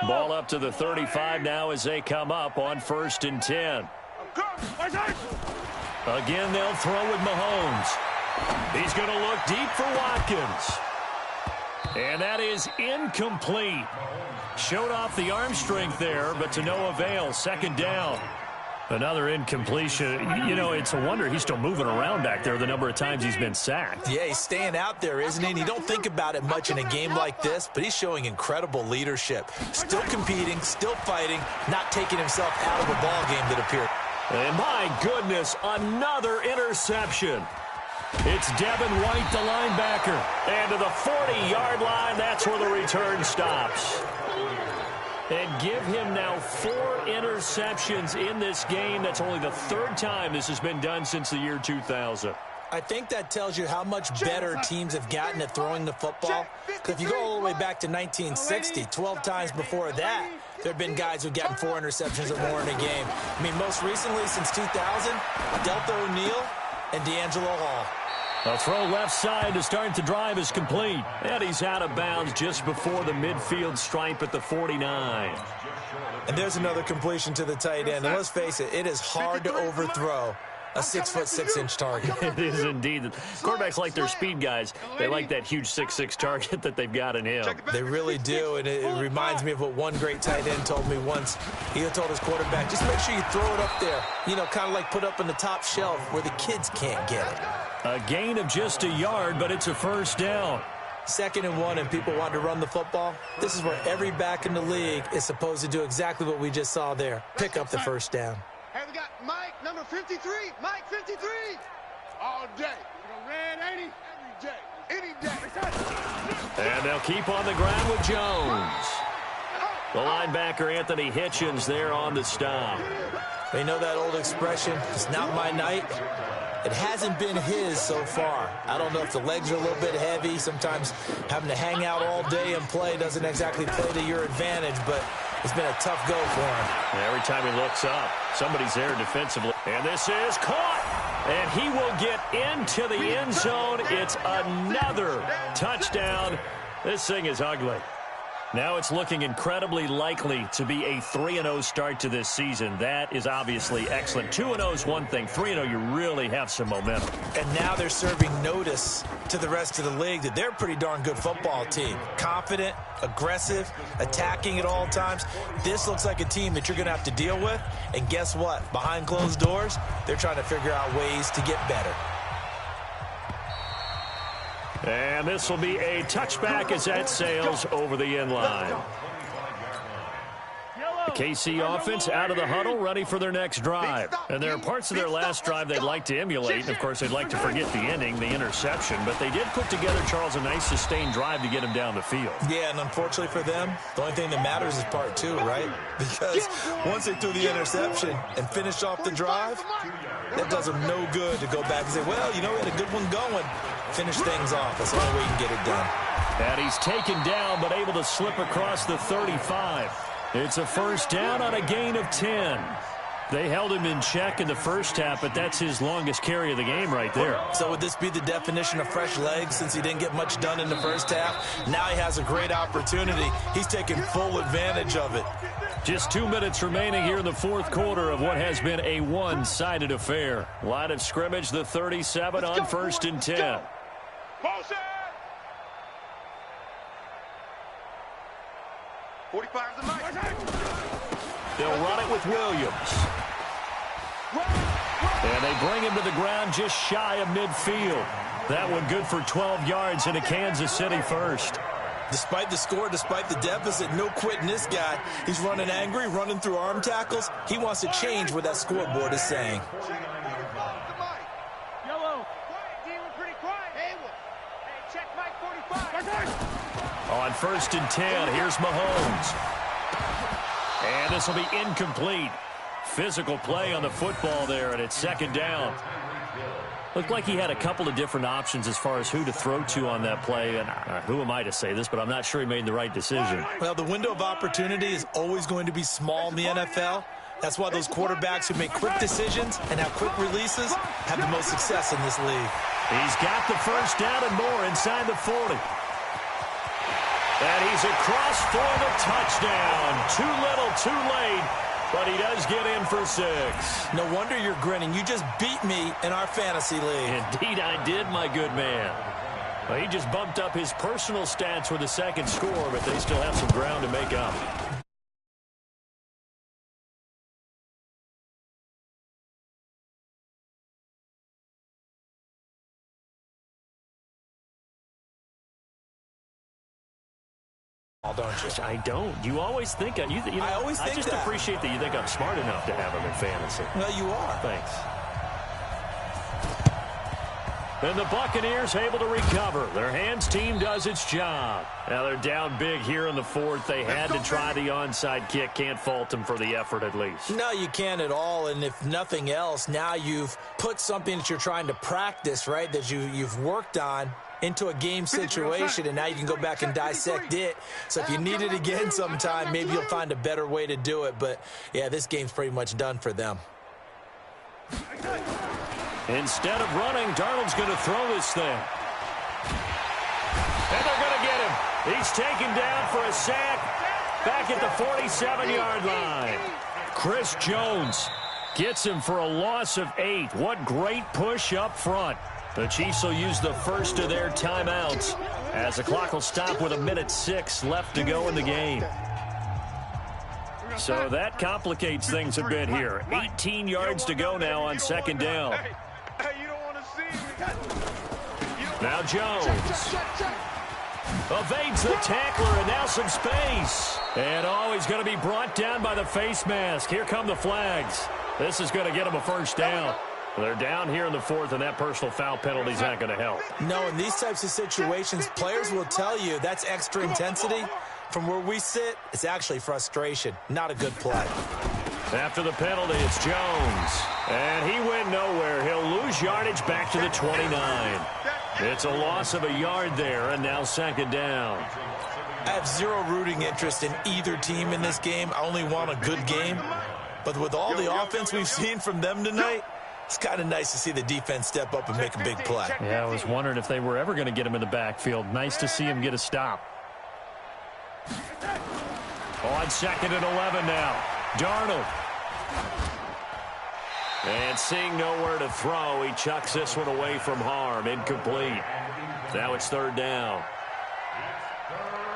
Ball up to the 35 now as they come up on 1st and 10. Again, they'll throw with Mahomes. He's going to look deep for Watkins. And that is incomplete. Showed off the arm strength there, but to no avail. 2nd down. Another incompletion. You know, it's a wonder he's still moving around back there the number of times he's been sacked. Yeah, he's staying out there, isn't he? And you don't think about it much in a game like this, but he's showing incredible leadership. Still competing, still fighting, not taking himself out of a ball game that appeared. And my goodness, another interception. It's Devin White, the linebacker. And to the 40-yard line, that's where the return stops. And give him now 4 interceptions in this game. That's only the 3rd time this has been done since the year 2000. I think that tells you how much better teams have gotten at throwing the football. Because if you go all the way back to 1960, 12 times before that, there have been guys who've gotten 4 interceptions or more in a game. I mean, most recently since 2000, Delta O'Neal and D'Angelo Hall. A throw left side to start the drive is complete. And he's out of bounds just before the midfield stripe at the 49. And there's another completion to the tight end. And let's face it, it is hard to overthrow a 6'6" target. It is indeed. Quarterbacks like their speed guys. They like that huge 6'6" target that they've got in him. They really do, and it reminds me of what one great tight end told me once. He told his quarterback, just make sure you throw it up there. You know, kind of like put up in the top shelf where the kids can't get it. A gain of just a yard, but it's a 1st down. 2nd and 1, and people want to run the football. This is where every back in the league is supposed to do exactly what we just saw there. Pick up the 1st down. Hey, we got Mike, number 53. Mike, 53. All day. Red 80. Every day. Any day. And they'll keep on the ground with Jones. The linebacker, Anthony Hitchens, there on the stop. They know that old expression, it's not my night. It hasn't been his so far. I don't know if the legs are a little bit heavy. Sometimes having to hang out all day and play doesn't exactly play to your advantage, but it's been a tough go for him. Every time he looks up, somebody's there defensively. And this is caught. And he will get into the end zone. It's another touchdown. This thing is ugly. Now it's looking incredibly likely to be a 3-0 start to this season. That is obviously excellent. 2-0 is one thing. 3-0, you really have some momentum. And now they're serving notice to the rest of the league that they're a pretty darn good football team. Confident, aggressive, attacking at all times. This looks like a team that you're going to have to deal with. And guess what? Behind closed doors, they're trying to figure out ways to get better. And this will be a touchback as that sails over the end line. Yellow. The KC offense out of the huddle, ready for their next drive. And there are parts of their last drive they'd like to emulate. And, of course, they'd like to forget the ending, the interception. But they did put together, Charles, a nice sustained drive to get him down the field. Yeah, and unfortunately for them, the only thing that matters is part two, right? Because once they threw the interception and finished off the drive, that does them no good to go back and say, well, you know, we had a good one going. Finish things off. That's the only way you can get it done. And he's taken down but able to slip across the 35. It's a first down on a gain of 10. They held him in check in the first half, but that's his longest carry of the game right there. So would this be the definition of fresh legs since he didn't get much done in the first half? Now he has a great opportunity. He's taking full advantage of it. Just 2 minutes remaining here in the fourth quarter of what has been a one-sided affair. Line of scrimmage, the 37 on first and 10. Motion! 45 is the mic. They'll run it with Williams. And they bring him to the ground just shy of midfield. That one good for 12 yards in a Kansas City first. Despite the score, despite the deficit, no quitting this guy. He's running angry, running through arm tackles. He wants to change what that scoreboard is saying. Yellow. Quiet, D. We're pretty quiet. Hey, check Mike 45. On first and 10, here's Mahomes. And this will be incomplete. Physical play on the football there, and it's second down. Looked like he had a couple of different options as far as who to throw to on that play. And who am I to say this, but I'm not sure he made the right decision. Well, the window of opportunity is always going to be small in the NFL. That's why those quarterbacks who make quick decisions and have quick releases have the most success in this league. He's got the first down and more inside the 40. And he's across for the touchdown. Too little, too late. But he does get in for 6. No wonder you're grinning. You just beat me in our fantasy league. Indeed I did, my good man. Well, he just bumped up his personal stats with a second score, but they still have some ground to make up. Don't you? I don't. You always think I always think I just that. appreciate that you think I'm smart enough to have him in fantasy. Well, you are. Thanks. And the Buccaneers able to recover. Their hands team does its job. Now they're down big here in the fourth. They had to try the onside kick. Can't fault them for the effort at least. No, you can't at all. And if nothing else, now you've put something that you're trying to practice, right, that you've worked on into a game situation, and now you can go back and dissect it. So if you need it again sometime, maybe you'll find a better way to do it. But, yeah, this game's pretty much done for them. Instead of running, Darnold's going to throw this thing. And they're going to get him. He's taken down for a sack back at the 47-yard line. Chris Jones gets him for a loss of 8. What great push up front. The Chiefs will use the first of their timeouts as the clock will stop with 1:06 left to go in the game. So that complicates things a bit here. 18 yards to go now on second down. Now Jones evades the tackler, and now some space. And he's going to be brought down by the face mask. Here come the flags. This is going to get him a first down. They're down here in the fourth, and that personal foul penalty is not going to help. No, in these types of situations, players will tell you that's extra intensity. From where we sit, it's actually frustration. Not a good play. After the penalty, it's Jones. And he went nowhere. He'll lose yardage back to the 29. It's a loss of a yard there, and now second down. I have zero rooting interest in either team in this game. I only want a good game. But with all the offense we've seen from them tonight, it's kind of nice to see the defense step up and make a big play. Yeah, I was wondering if they were ever going to get him in the backfield. Nice to see him get a stop. On second and 11 now. Darnold. And seeing nowhere to throw, he chucks this one away from harm. Incomplete. Now it's third down.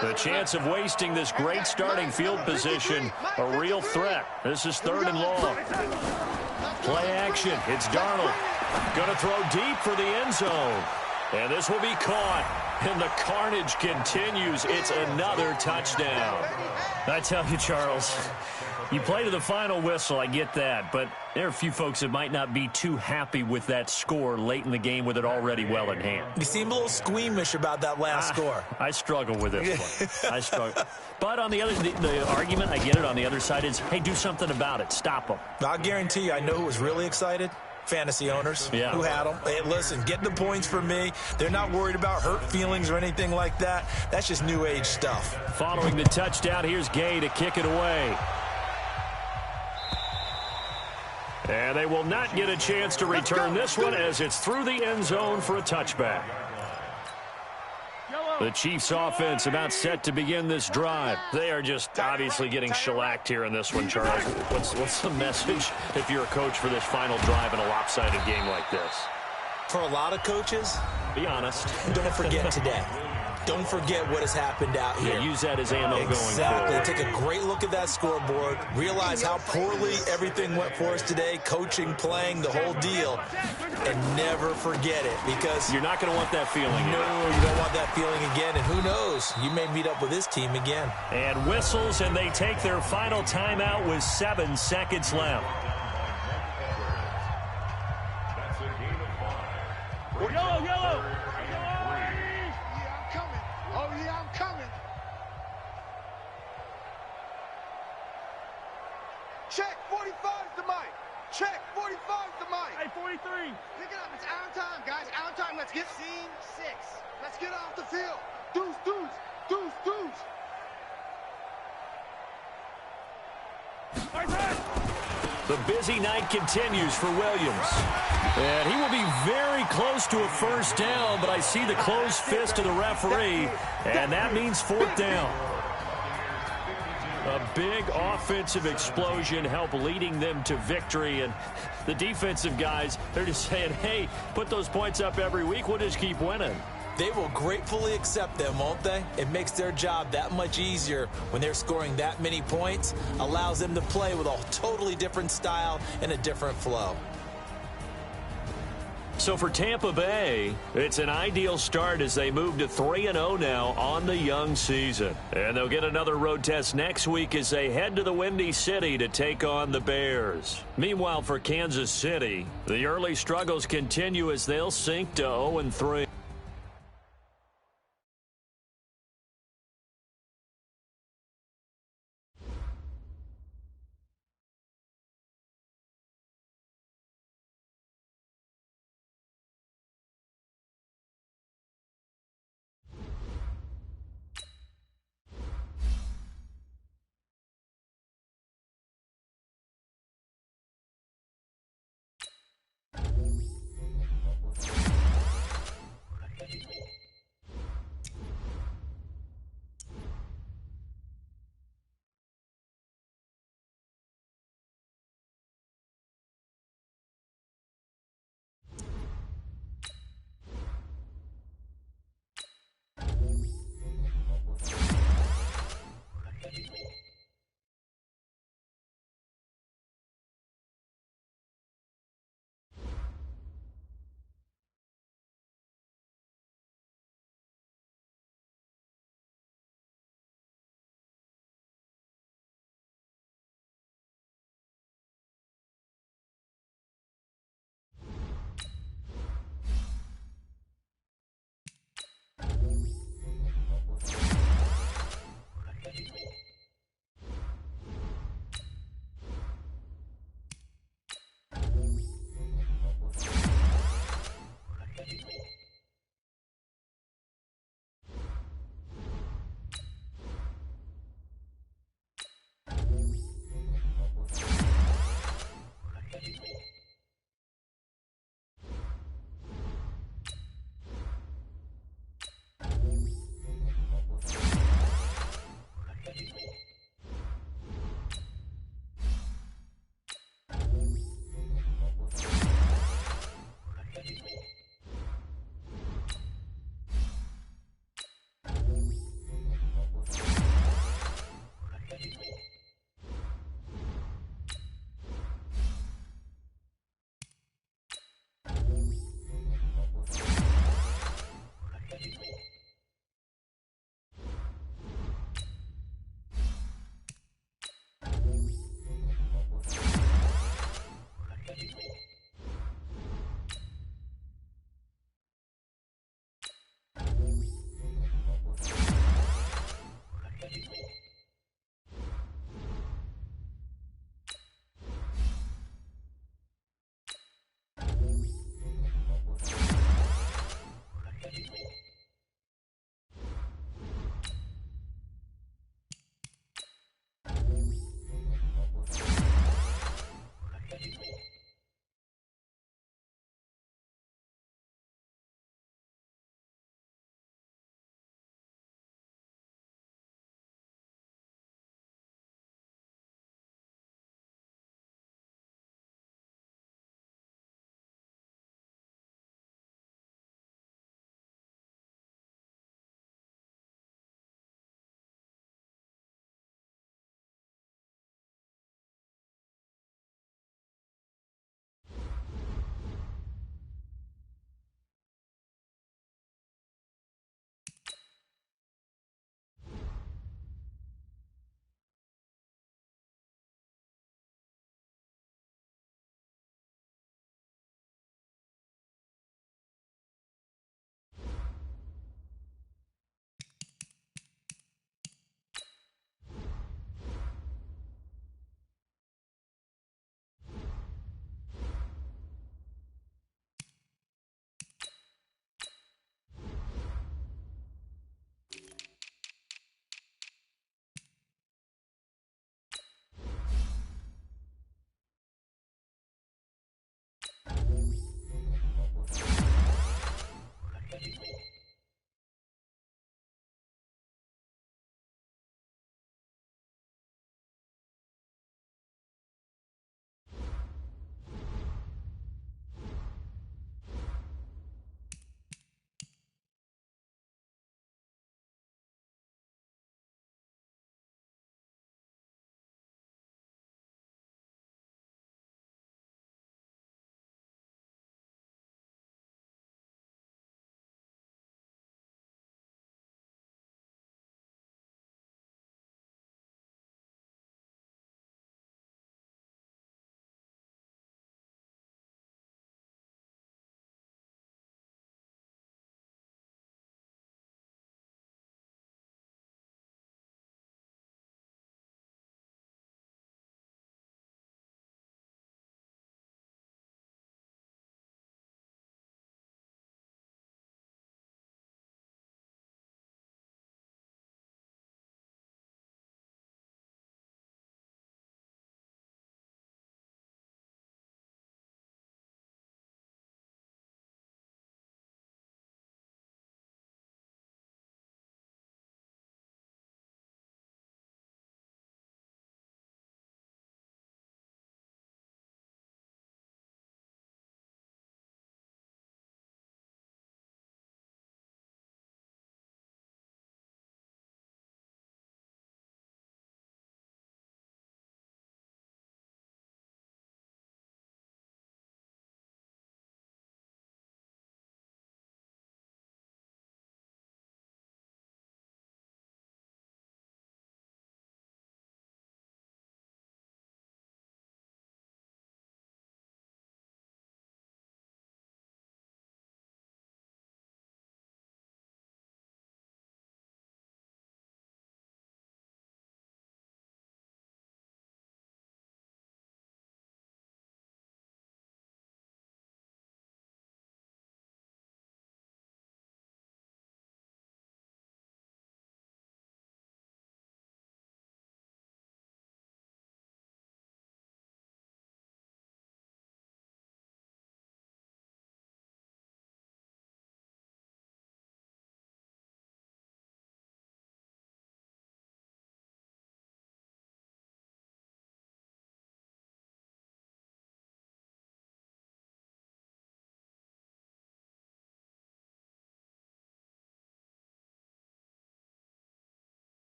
The chance of wasting this great starting field position, a real threat. This is third and long. Play action. It's Darnold. Going to throw deep for the end zone. And this will be caught. And the carnage continues. It's another touchdown. I tell you, Charles, You play to the final whistle, I get that, but there are a few folks that might not be too happy with that score late in the game with it already well in hand. You seem a little squeamish about that last score. I struggle with this one. I struggle. But on the argument, I get it, on the other side is, hey, do something about it. Stop them. I'll guarantee you, I know who was really excited. Fantasy owners who had them. Hey, listen, get the points for me. They're not worried about hurt feelings or anything like that. That's just new age stuff. Following the touchdown, here's Gay to kick it away. And they will not get a chance to return this one as it's through the end zone for a touchback. The Chiefs offense about set to begin this drive. They are just obviously getting shellacked here in this one, Charles. What's the message if you're a coach for this final drive in a lopsided game like this? For a lot of coaches, be honest. Don't forget today. Don't forget what has happened out here. Yeah, use that as ammo going forward. Exactly. Take a great look at that scoreboard. Realize how poorly everything went for us today. Coaching, playing, the whole deal. And never forget it, because you're not going to want that feeling. No, you don't want that feeling again. And who knows? You may meet up with this team again. And whistles, and they take their final timeout with 7 seconds left. That's a gain of 5. Yellow. Oh, yeah, I'm coming. Check, 45's the mic. Check, 45's the mic. Hey, 43. Pick it up. It's out time, guys. Out time. Let's get scene 6. Let's get off the field. Deuce, deuce, deuce, deuce. The busy night continues for Williams. And he will be very close to a first down, but I see the closed fist of the referee, and that means 4th down. A big offensive explosion helped leading them to victory, and the defensive guys, they're just saying, hey, put those points up every week, we'll just keep winning. They will gratefully accept them, won't they? It makes their job that much easier when they're scoring that many points, allows them to play with a totally different style and a different flow. So for Tampa Bay, it's an ideal start as they move to 3-0 now on the young season. And they'll get another road test next week as they head to the Windy City to take on the Bears. Meanwhile, for Kansas City, the early struggles continue as they'll sink to 0-3.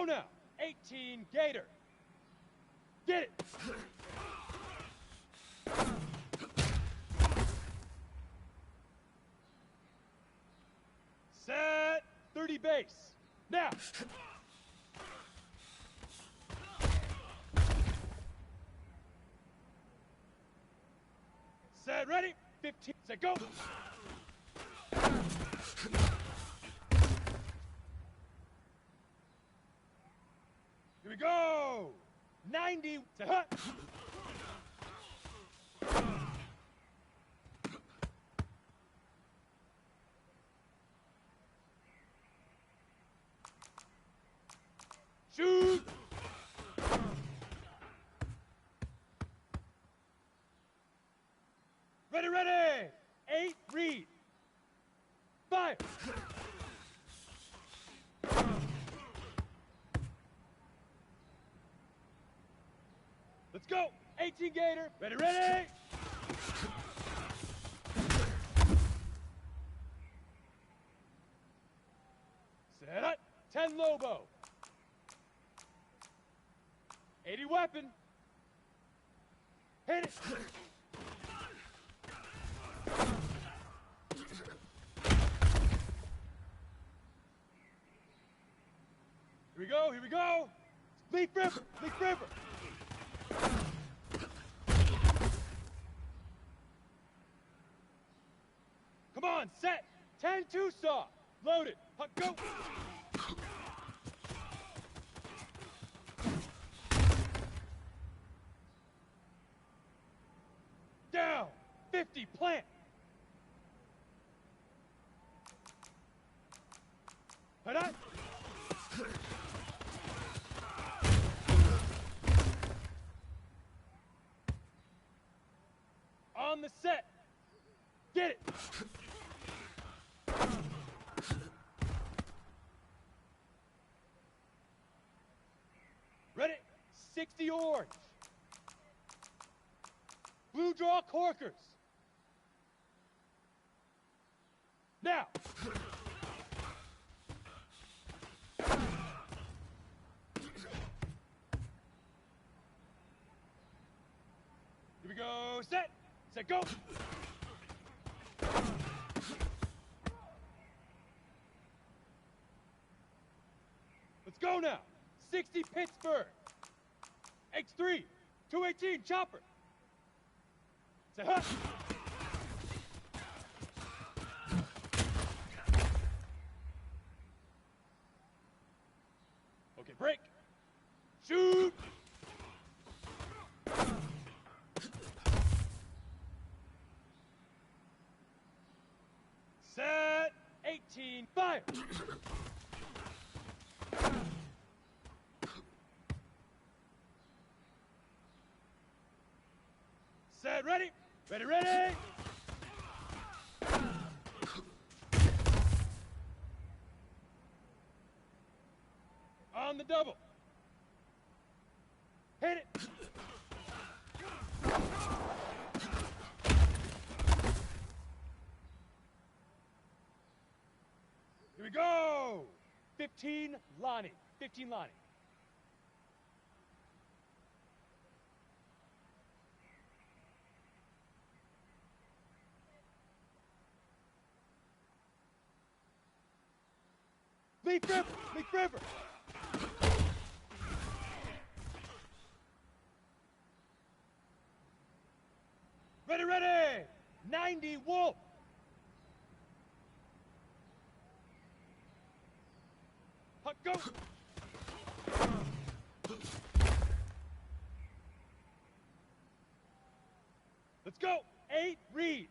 go now. 18 Gator. Get it. Set. 30 base. Now. Set. Ready. 15. Set. Go. Here we go. 90. Set. Hut. Shoot! Ready, ready! 8, read. Fire! Let's go! 18 Gator. Ready, ready! Set up. 10 Lobo. 80 weapon. Hit it. Here we go, here we go. Leaf River, Leaf River. Come on, set. 10-2 saw. Loaded. Go. Down. 50 plant. Head up. On the set. Get it. Ready? 60 orange. Blue draw corkers. Now. Here we go. Set. Set. Go. Let's go now. 60 Pittsburgh. X3. 218 chopper. Set. Huh. Okay, break. Shoot. Set. 18. Fire. Set. Ready. Ready, ready. On the double. Hit it. Here we go. 15 Lonnie. 15 Lonnie. Leaf River. Leaf River. Ready, ready! 90 Wolf! Huck, go! Let's go! 8 Reed!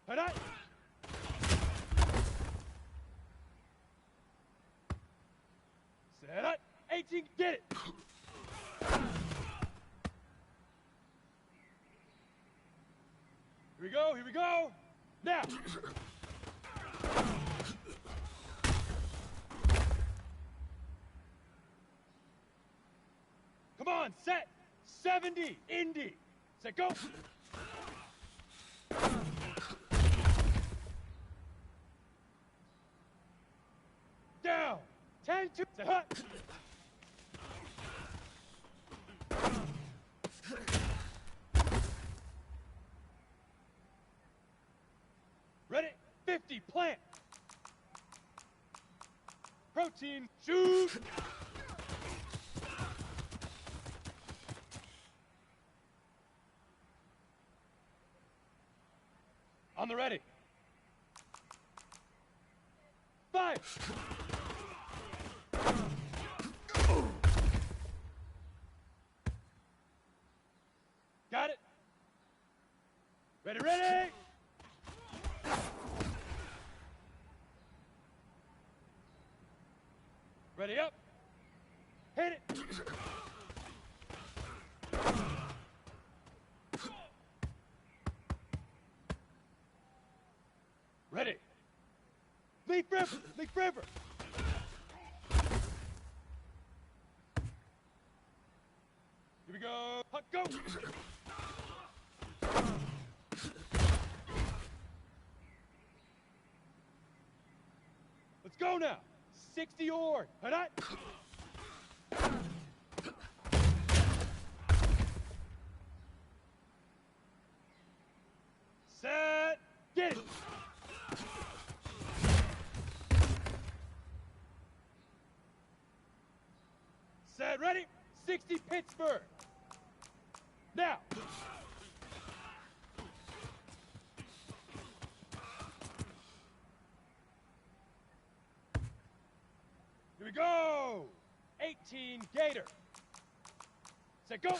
Head up! Set up! 18, get it! Here we go, here we go! Now! Come on, set! 70, Indy! Set, go! Down! 10-2. Set, hut. Ready? 50. Plant. Protein. Shoot. On the ready. 5. Got it. Ready, ready. Ready up. Hit it. Ready. Leaf river. Leaf river. Here we go. Puck, go. Let's go now. 60 ord. Hut. Set. Get it. Set. Ready. 60 Pittsburgh. Now. Here we go. 18 Gator. Set, go.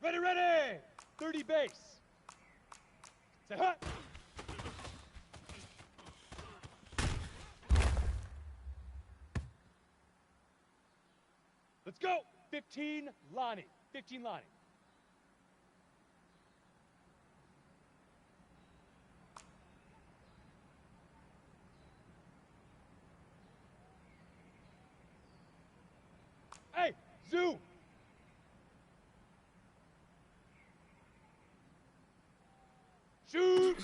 Ready, ready. 30 base. Set, hut. Let's go. 15 Lonnie. 15 Lonnie. Hey, zoom. Shoot.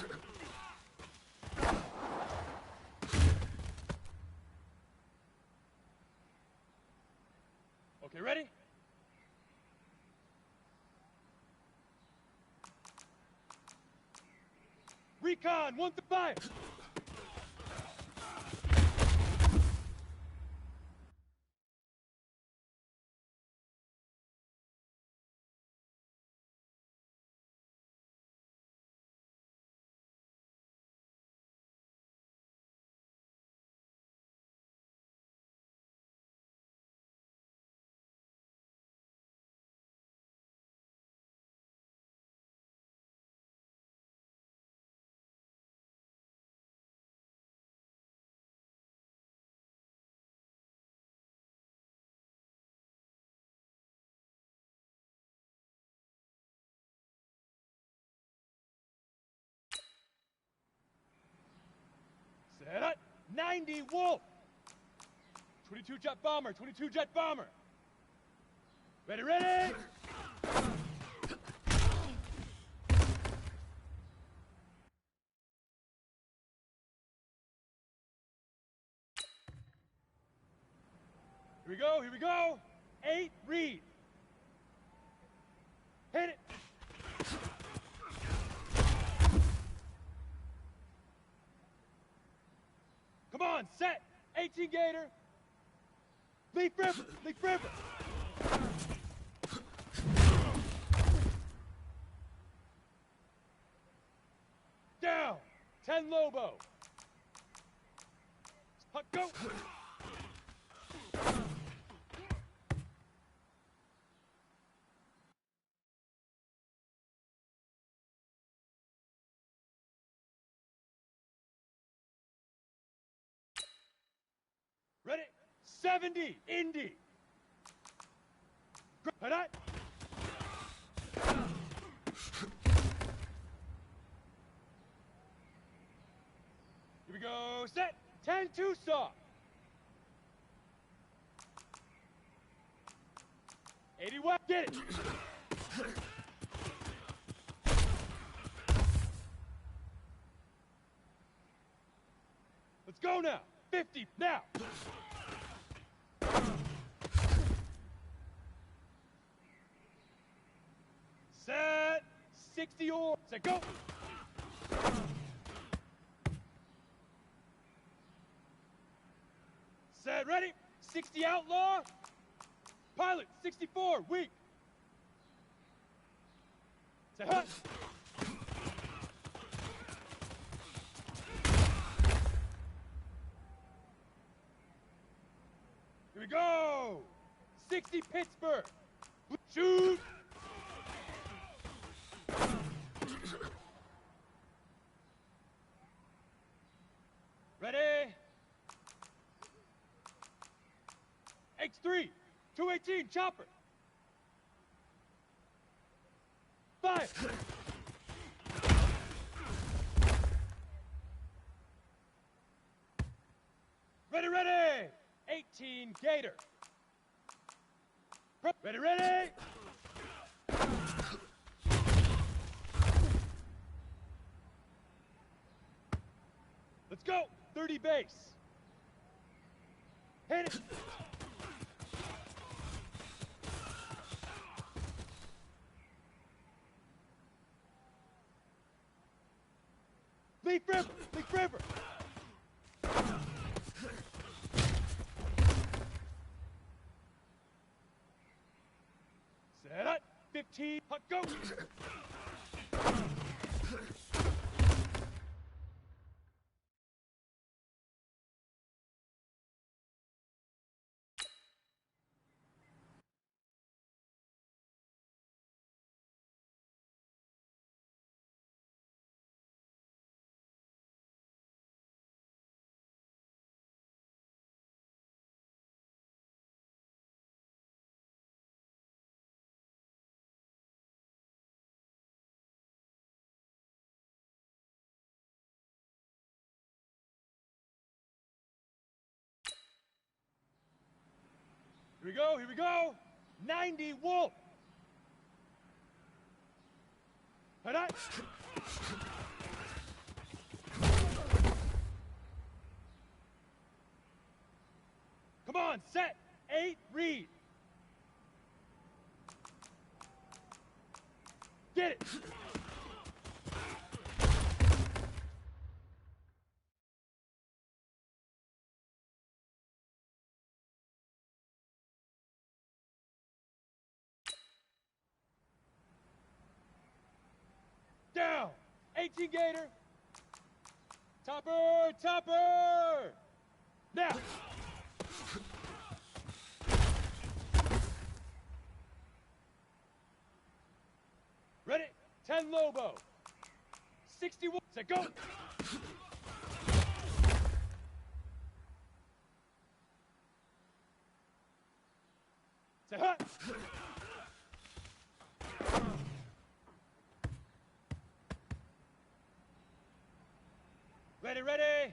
Okay, ready? Recon, 1 to 5. Set up. 90 Wolf. 22 jet bomber. 22 jet bomber. Ready, ready. Here we go. Here we go. 8 Reed. Hit it. Come on, set. 18 Gator. Leaf river. Leaf river. Down. 10 Lobo. Puck, go. Ready? 70, Indy. Hut. Here we go, set. 10 Tucson. 80 West, get it. go now. 50 now. Set. 60 or. Set, go. Set, ready. 60 outlaw. Pilot, 64, weak. Set, hut. Here we go. 60 Pittsburgh. Shoot. Ready. X3. 218 chopper. 5. Ready, ready. 18 Gator. Ready, ready. Let's go. 30 base. Hit it. Leaf River. Leaf River. Set up. 15. Hut, go. Here we go, here we go. 90 Wolf. Head up. Come on, set. 8 Reed. Get it. Down. 18 Gator. Topper, topper. Now. Ready? 10 Lobo. 61. Set, go. Set, hut. Ready, ready.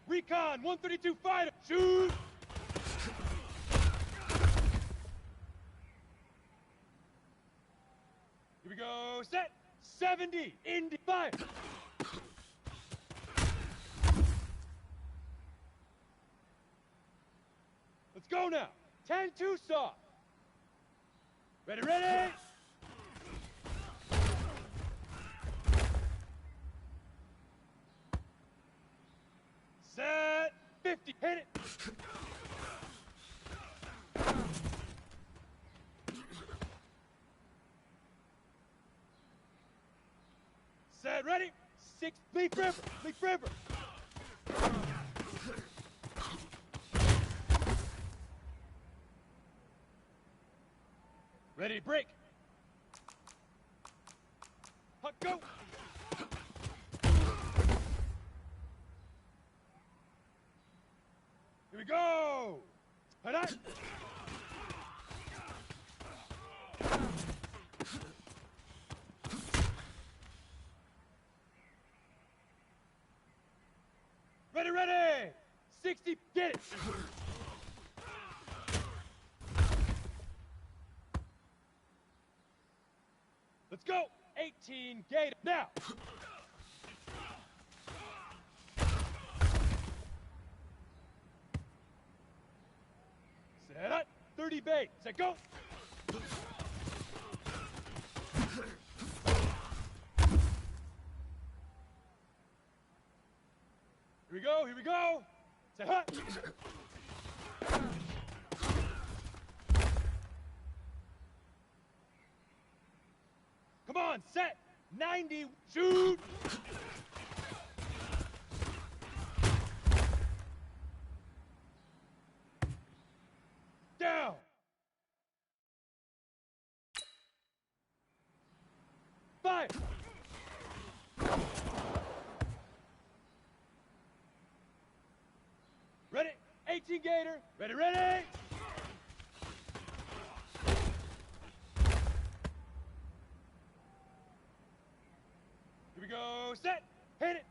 Recon, 132 fighter. Shoot. Here we go. Set. 70. Indy. Fire. Let's go now. 10-2 soft. Ready, ready. Set. 50. Hit it. Set. Ready. 6. Leaf River. Leaf River. Ready. Break. Hut, go. Here we go. Head up. Ready, ready. 60. Get it. Let's go. 18 Gator. Now. 30 base. Set, go. Here we go, here we go. Set, hut. Come on, set. 90, shoot. Down. Fire. Ready? 18 Gator. Ready, ready. Here we go. Set. Hit it.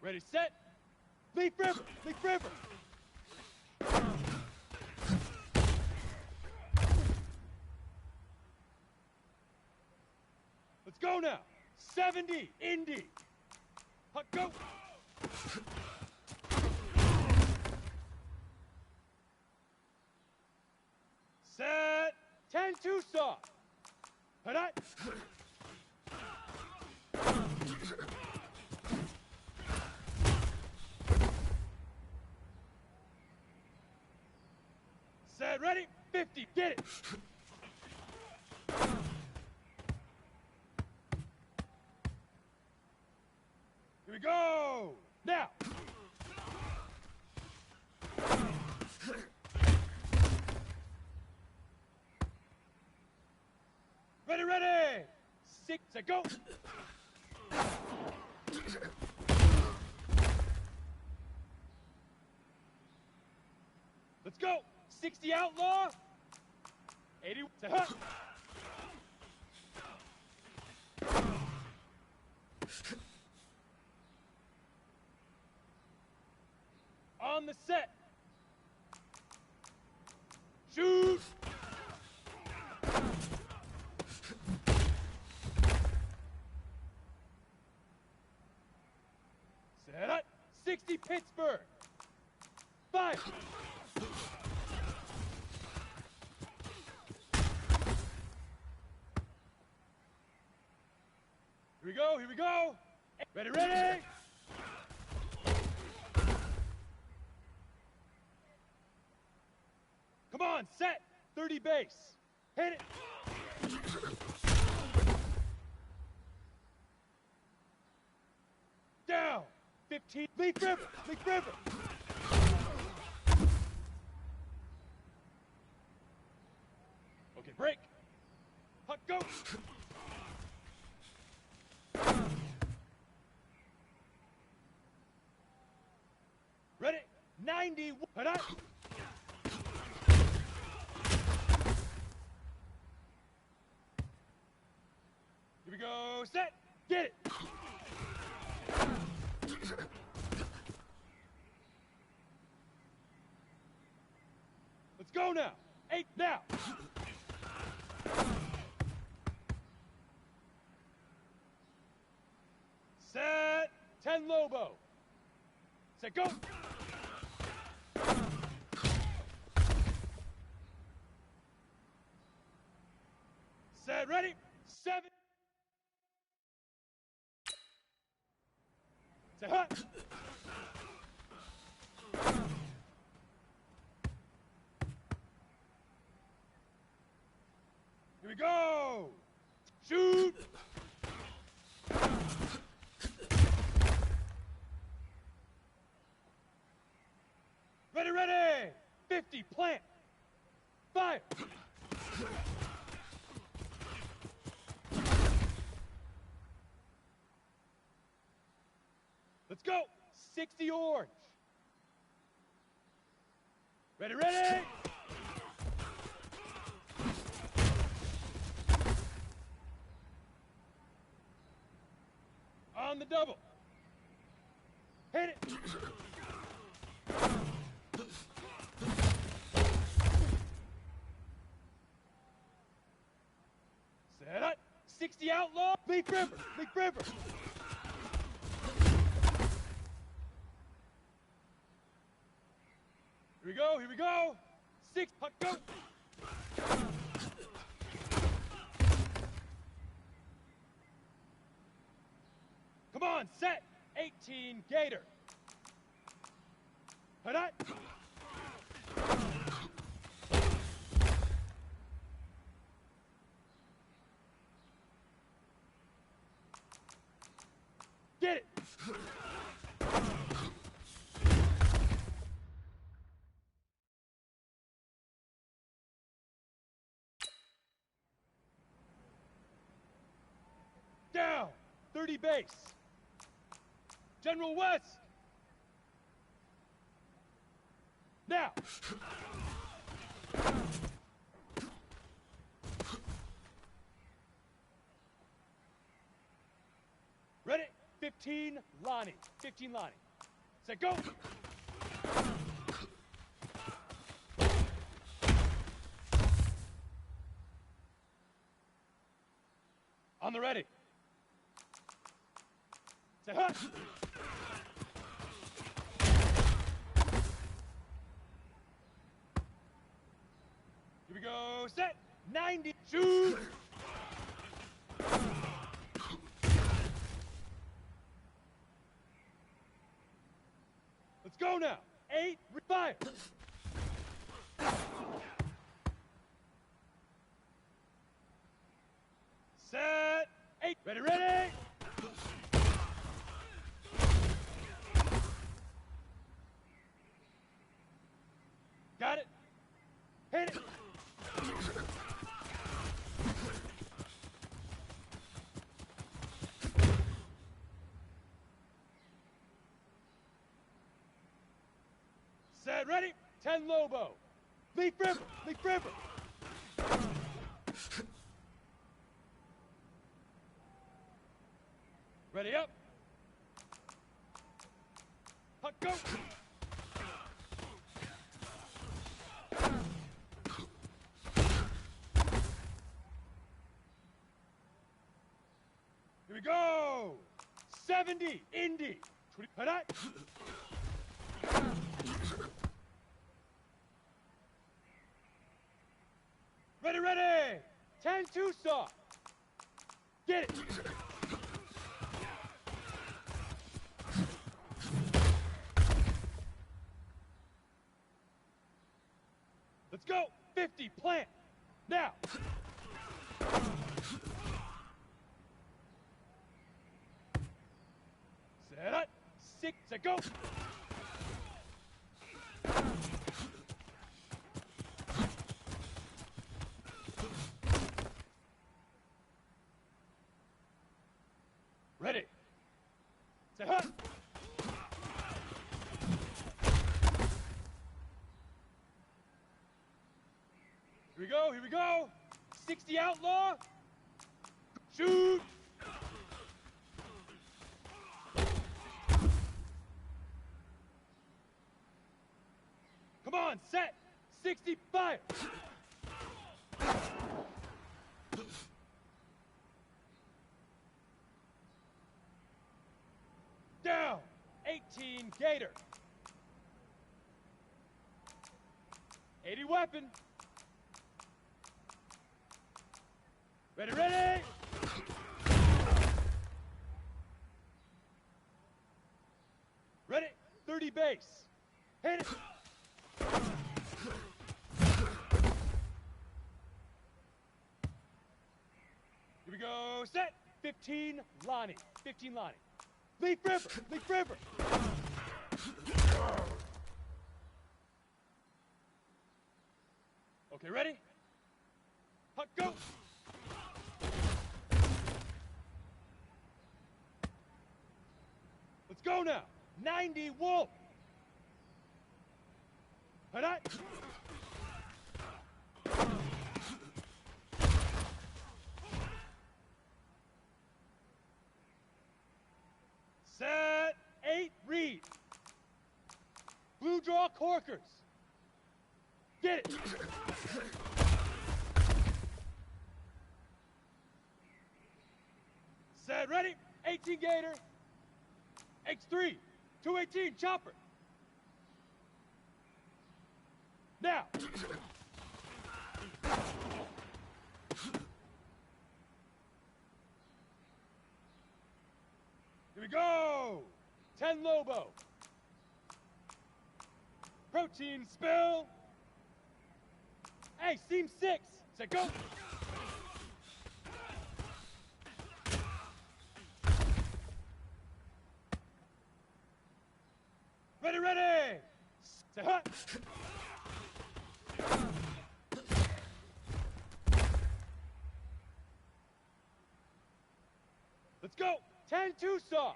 Ready, set. Leaf river. Leaf river. Let's go now. 70, Indy. Hut, go. Set. 10, Tucson. Hut, hut. Set, ready. 50, get it. Here we go! Now! Ready, ready! 6, set, go! Let's go! 60 outlaw! 80, set, hut! On the set. Shoot. Set up. 60 Pittsburgh. Fire. Here we go, here we go. Ready, ready. Come on, set. 30 base. Hit it. Down. 15. Leaf river. Leaf river. Okay, break. Hut, go. Ready? 90. Hut, hut. Here we go, set, get it. Let's go now. 8 now. Set, 10 Lobo. Set, go. Set, ready, 7. Set, hut. Here we go. Shoot. Ready, ready. 50, plant. Fire. Let's go. 60 orange. Ready, ready. On the double. Hit it. Set up. 60 outlaw. Leaf river. Leaf river. we go. 6, puck, go. Come on, set. 18, Gator. Hit it. Get it. Down. 30 base. General West. Now. Ready? 15, Lonnie. 15, Lonnie. Set, go. On the ready. Set, hut. Here we go. Set. 90. Shoot. Let's go now. 8. Fire. Set. 8. Ready, ready. Got it. Hit it. Set, ready. 10, Lobo. Leaf River. Leaf River. Ready, up. Puck, go. Here we go. 70, Indy. 20, hit it. Ready, ready. 10, Tucson. Get it. Let's go. 50, plant. Now. Set up. 6, set, go. Ready. Set, hut. Here we go, here we go. 60, Outlaw. Shoot. Come on, set. 60, fire. Down. 18, Gator. 80, weapon. Ready, ready. Ready. 30, base. Hit it. Here we go. Set. 15, Lonnie. 15, Lonnie. Leaf River. Leaf River. Okay, ready? Huck, go. Let's go now. 90, Wolf. Hit it. Set. 8, Reed. Blue draw, Corkers. Get it. Set, ready. 18, Gator. X3. 218, Chopper. Now! Here we go! 10 Lobo. Protein spill. Hey, seam 6. Set, go! Ready, ready! Set, hut! Let's go! 10-2 saw!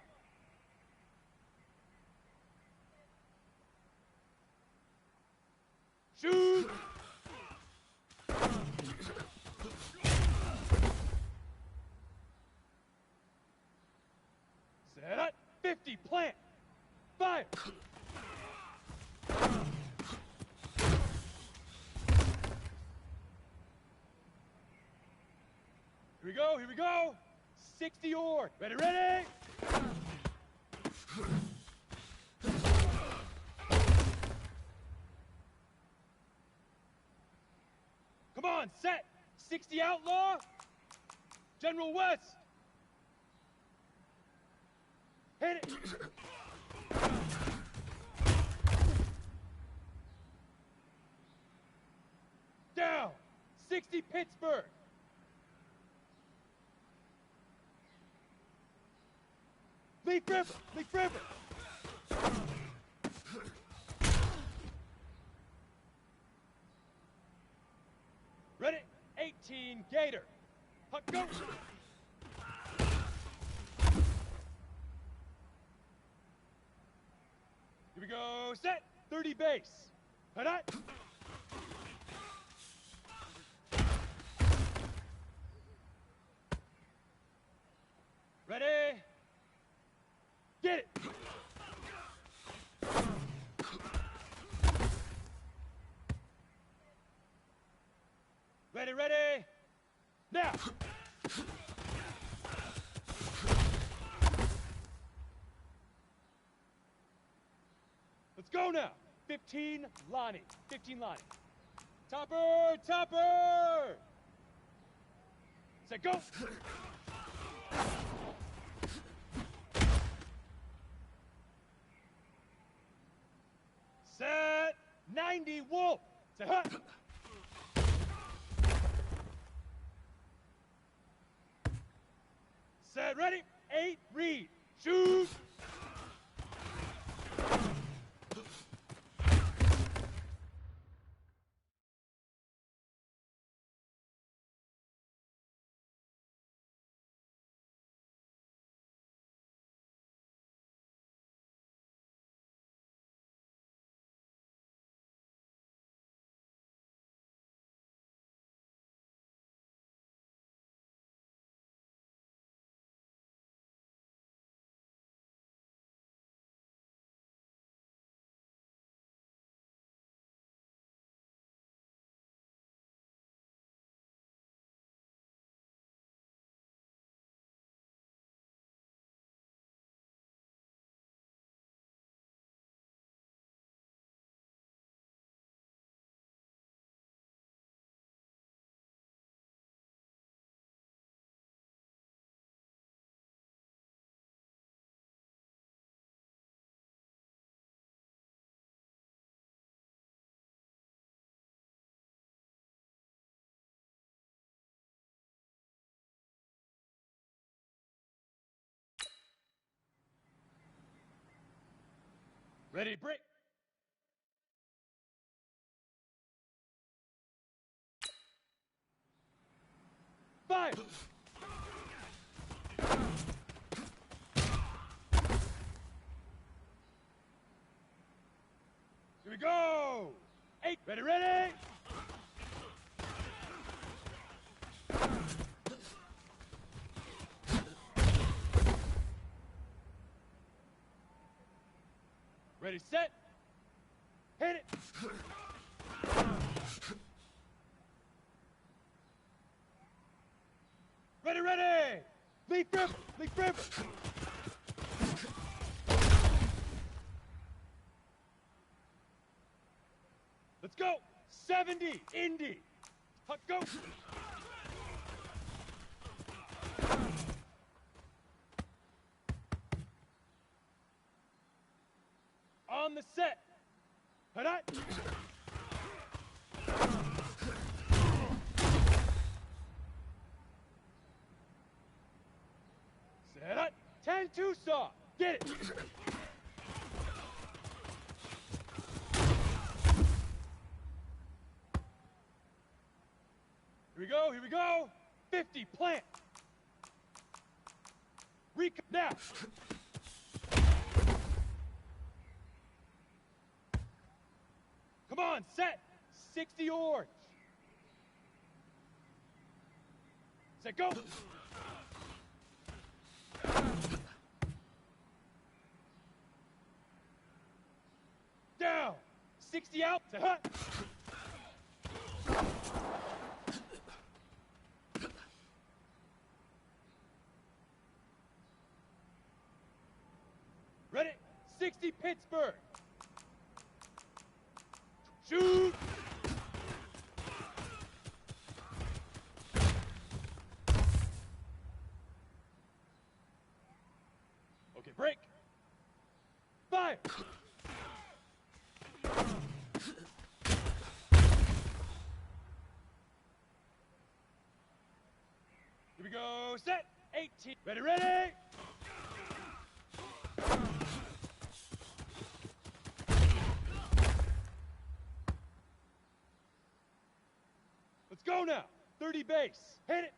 Shoot! Set up! 50, plant! Fire! Here we go, here we go! 60 ore! Ready, ready! Come on, set! 60 outlaw! General West! Hit it! Down! 60 Pittsburgh! Leaf River! Leaf River! Ready? 18 Gator! Huck, go! Here we go, set! 30 base! Hut, hut! Ready? Get it! Ready, ready! Now! Let's go now! 15 Lonnie. 15 Lonnie. Topper! Topper! Set, go! Set 90 Wolf. Set, hut. Set, ready. 8 Reed. Shoot. Ready, break. Fire. Here we go. 8. Ready, ready. Ready, set. Hit it. Ready, ready. Leaf river, leaf river. Let's go. 70, Indy. Huck, go. On the set. Hut. Set up. 10-2 saw. Get it. Here we go. 50, plant. Now. Come on, set. 60 orange. Set, go. Down. 60 out. Set, hut. Ready? 60 Pittsburgh. Shoot! Okay, break. Fire! Here we go, set! 18. Ready, ready! Let's go now. 30 base. Hit it.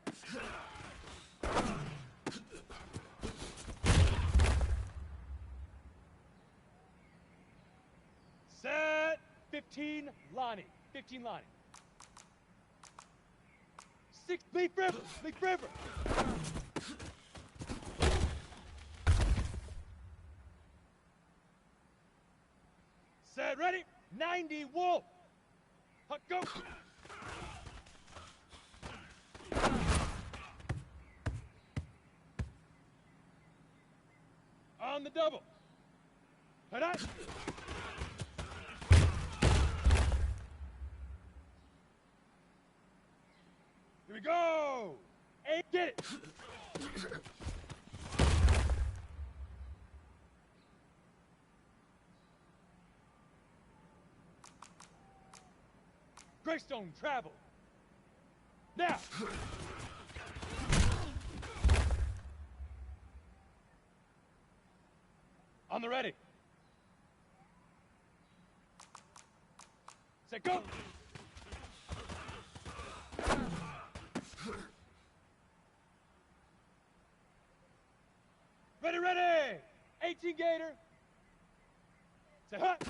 Set. 15 Lonnie. 15 Lonnie. 6 Leaf River. Leaf River. Set. Ready. 90 Wolf. Huck, go. On the double. Hut. Here we go. 8, get it. Greystone travel. Now. On the ready. Set, go. Ready, ready. 18 Gator. Set, hut.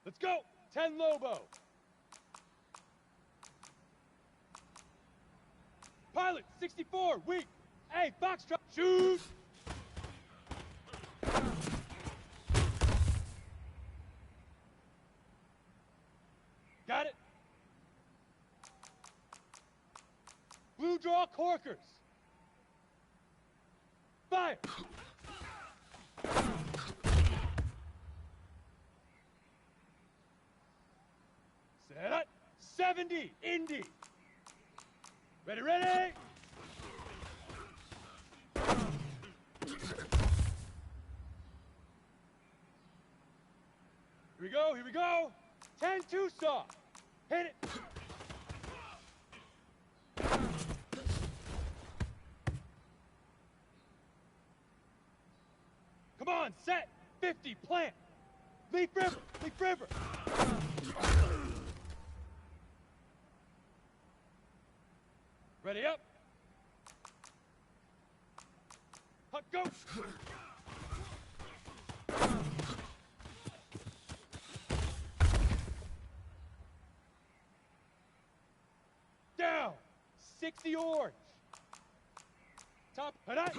Let's go. 10 Lobo. Pilot, 64, weak. Hey, Foxtrot, shoot! Got it? Blue draw corkers. Fire! Set up. 70, Indy. Ready, ready! Here we go. 10-2 saw. Hit it. Come on, set. 50, plant. Leaf River, Leaf River. Ready up. Huck, go. Down. 60 orange. Top. Hut.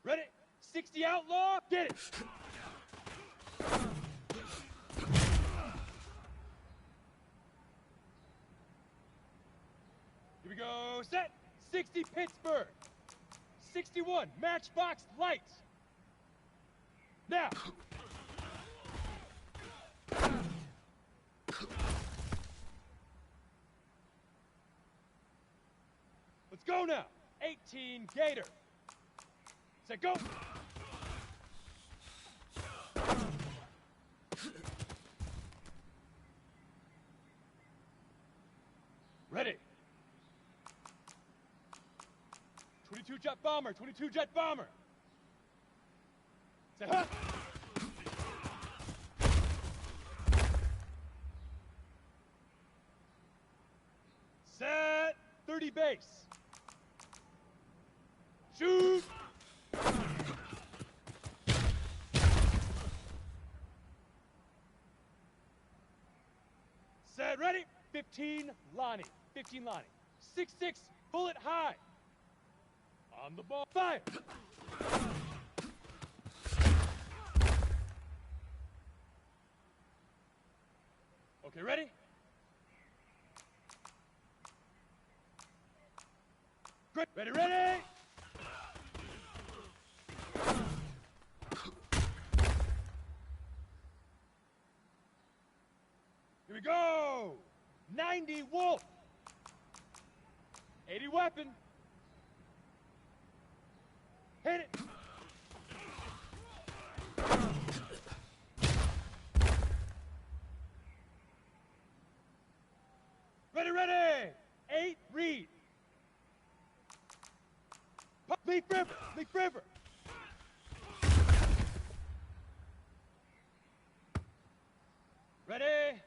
Ready? 60 outlaw. Get it. go, set. 60 Pittsburgh. 61 Matchbox Lights. Now. Let's go now. 18 Gator. Set, go. Ready. 22 Jet Bomber, 22 Jet Bomber. Set, huh? Set, 30 base. Shoot. Set, ready. 15 Lonnie. 15 Lonnie. 6-6, bullet high. On the ball. Fire. Okay, ready? Great. Ready, ready. Here we go. 90 Wolf. 80 Weapon. Hit it. Ready, ready. 8 Reed. Leaf River. Leaf River. Ready.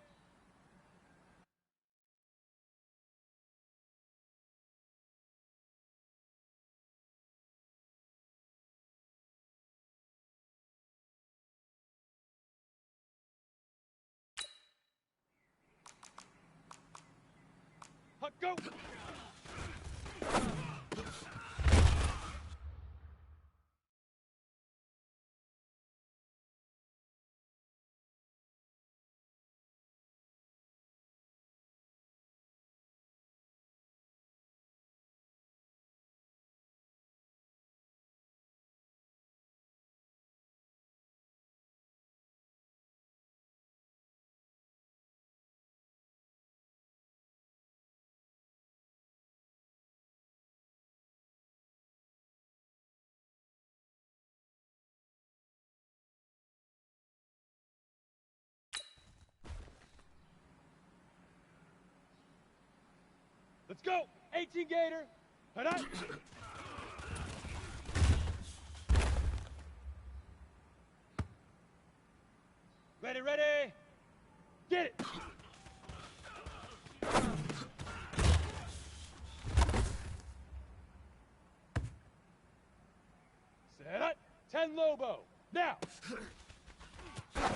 Huck, go! Let's go! 18 Gator! Head up! Ready, ready! Get it! Set up! 10 Lobo! Now! Here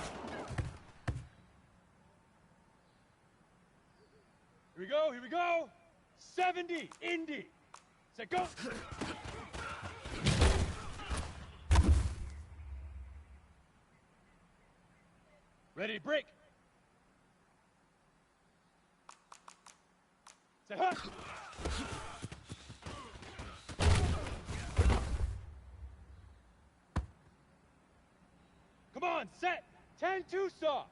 we go, here we go! 70 Indy! Set, go! Ready, break! Set, huh! Come on, set! 10 Tucson!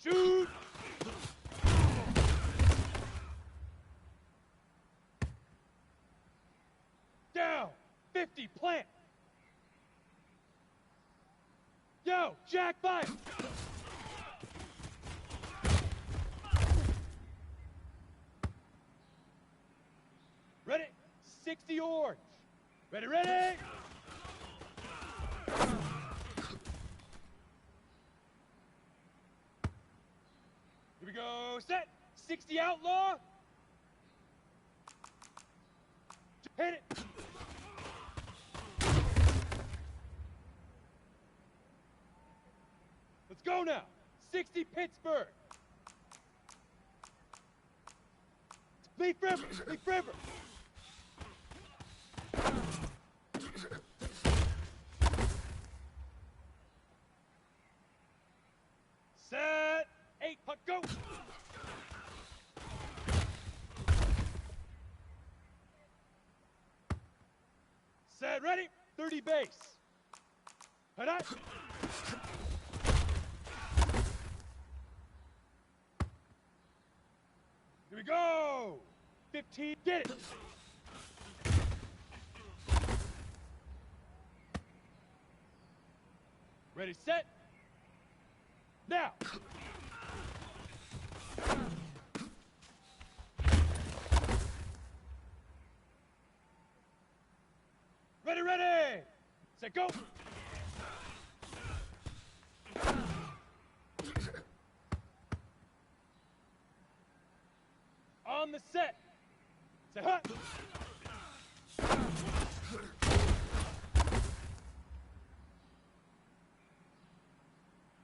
Shoot! Down! 50 plant! Yo, Jack, fire! Ready? 60 orange. Ready, ready? Here we go, set. 60 outlaw. Hit it. Let's go now. 60 Pittsburgh. Leaf River, Leaf River. 30 base. Head up. Here we go. 15, get it. Ready, set. Now. Ready, ready. Set, go. On the set. Set, hut.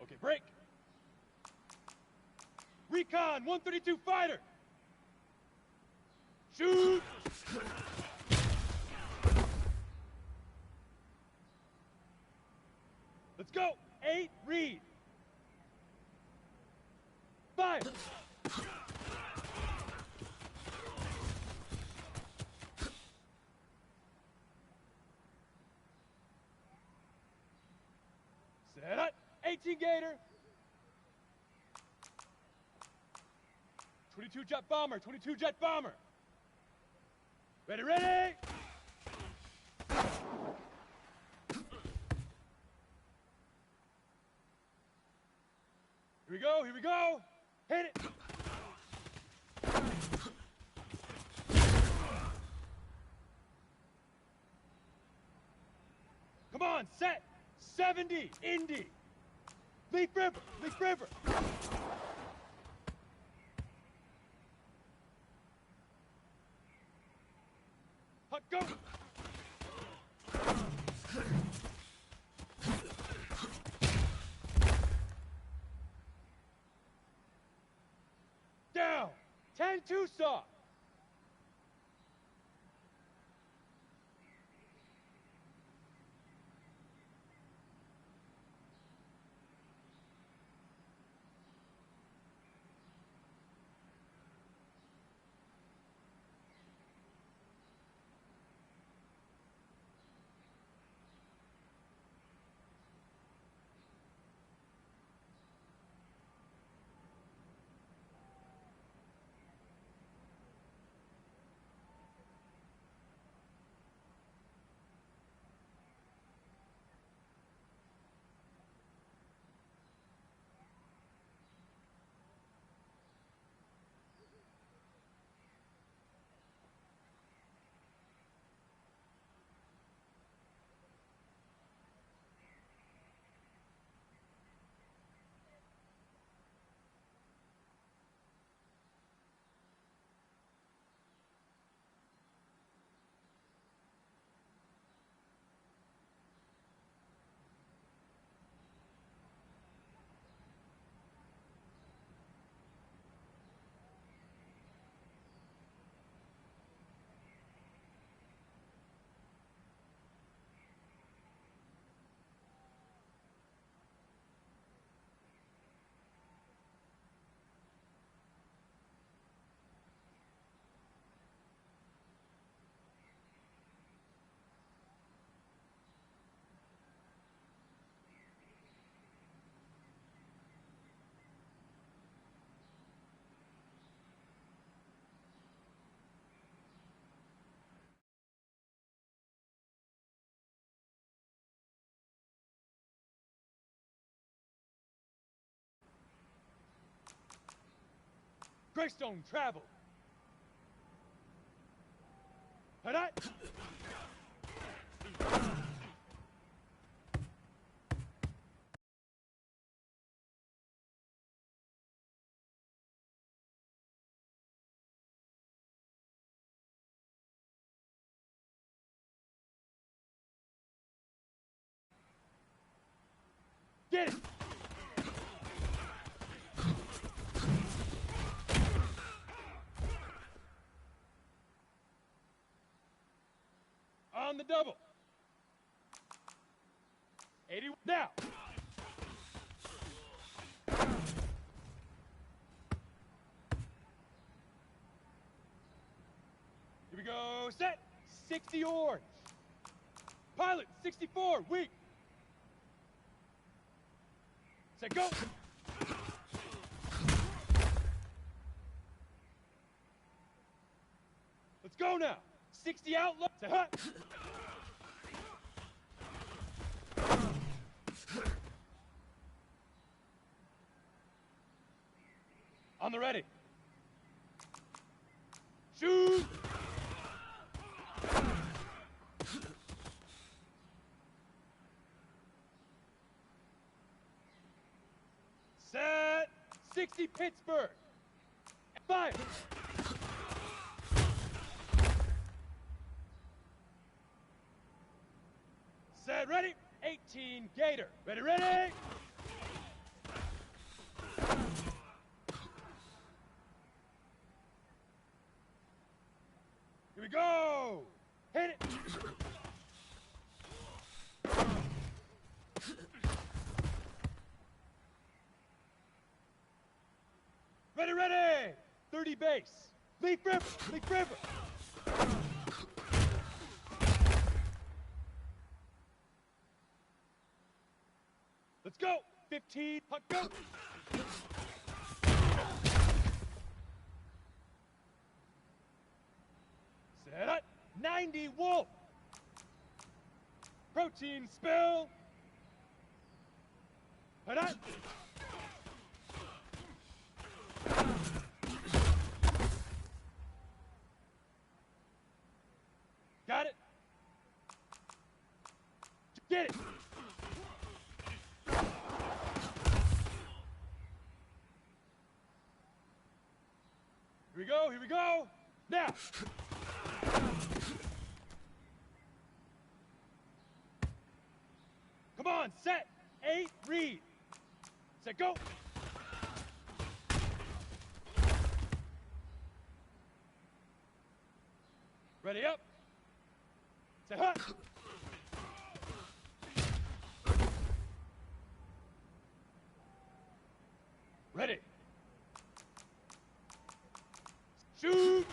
Okay, break. Recon 132 fighter. Shoot. Let's go. 8, read. 5. Set up. 18 Gator. 22 jet bomber. 22 jet bomber. Ready, ready. Here we go, here we go. Hit it. Come on, set. 70, Indy. Leaf River, Leaf River. Hut, go. Down. 10-2 soft. Greystone travel. Head up. Get it. On the double. 80 now. Here we go. Set. 60 orange. Pilot, 64, weak. Set, go. Let's go now. 60 out, left. Set, hut. On the ready. Shoot. Set. 60 Pittsburgh. Fire. Set, ready. 18 Gator. Ready, ready. Here we go. Hit it. Ready, ready. 30 base. Leaf river, leaf river. Let's go. 15, puck, go. Set up. 90 Wolf. Protein spill. Head up. Got it. Get it. Here we go, here we go. Now. Come on, set. 8, read. Set, go. Ready, up. Set, hut. Ready. Shoot.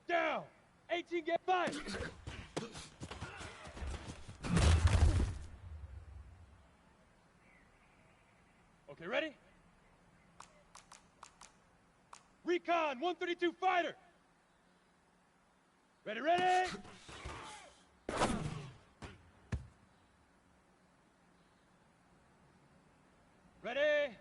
Down. 18, get 5. Okay, ready? Recon 132 fighter. Ready, ready? Ready?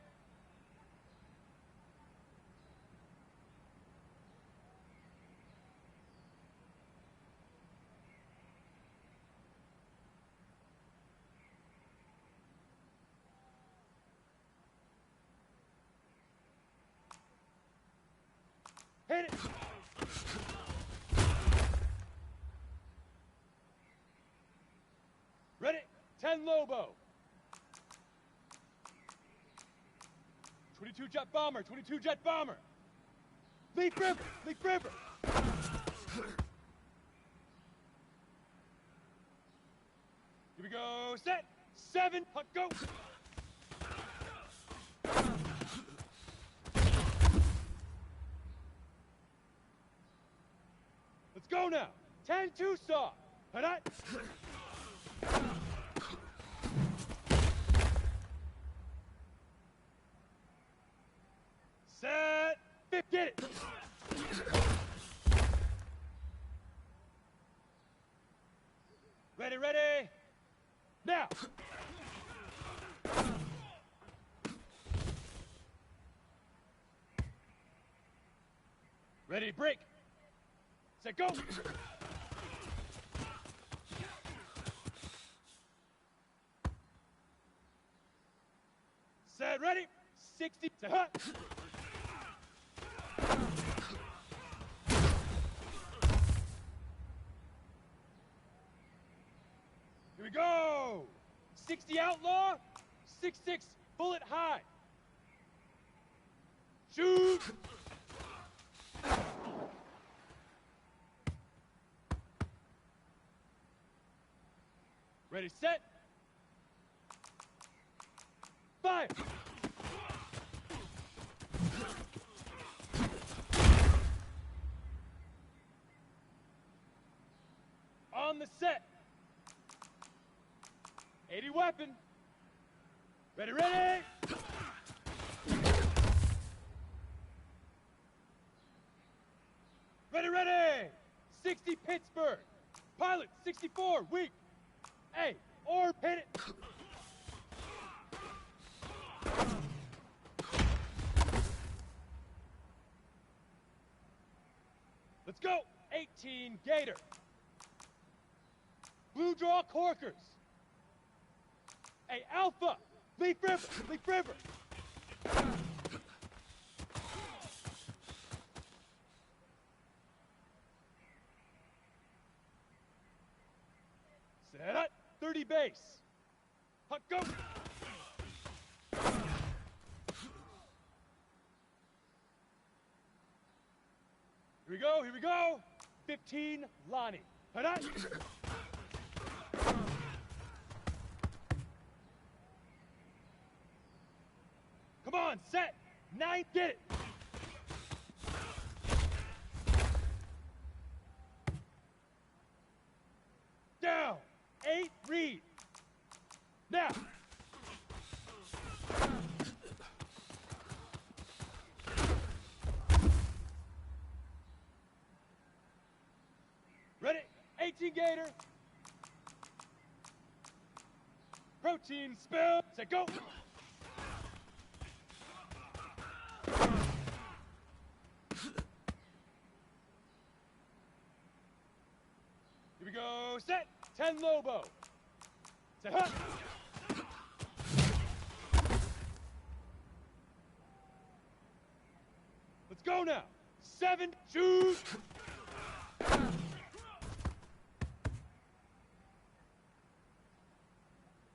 Hit it! Ready? 10 Lobo. 22 jet bomber, 22 jet bomber. Leaf river, leaf river. Here we go, set. 7, puck, go. Let's go now. 10 2-saw. Head up. Set. Get it. Ready, ready. Now. Ready, break. Set, go. Set, ready. 60, set, hut. Here we go. 60 outlaw, 6-6, bullet high. Shoot. Ready, set. Fire. set. 80 weapon. Ready, ready! Ready, ready! 60 Pittsburgh. Pilot, 64, weak. Hey, orb, hit it. Let's go. 18 Gator. Blue draw Corkers. Hey, Alpha, Leaf River, Leaf River. Set up, 30 base. Huck, go. Here we go, here we go. 15 Lonnie. Hut, come on, set. 9, get it. Down. 8, read. Now. Ready? 18 Gator. Protein spill. Set, go. Here we go. Set. 10 Lobo. Set, hut. Let's go now. 7, shoot.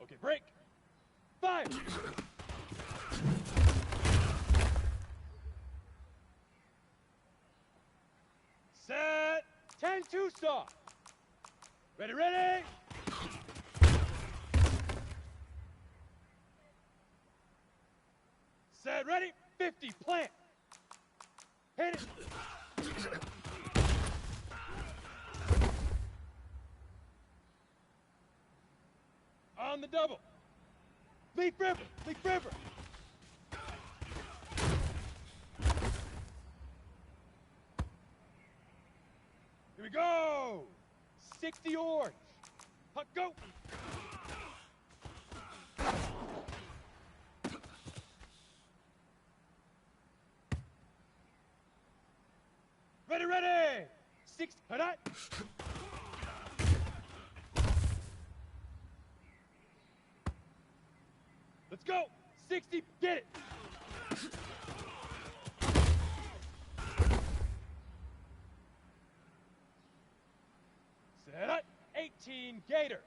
Okay, break. 5. Set. 10 2-star. Ready, ready. Set, ready. 50, plant. Hit it. On the double. Leaf River, Leaf River. Here we go. 60 orange. Huck, go. Ready, ready. 6, hut. Let's go. 60, get it. Set up. 18 Gator.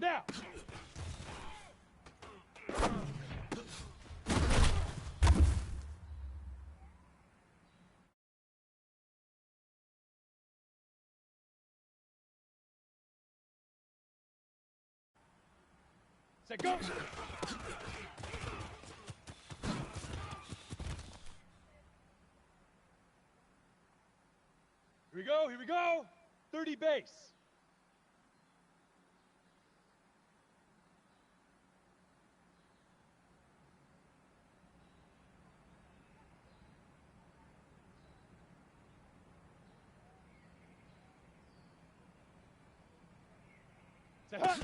Now! Set, go! Here we go! 30 base. Set, hut!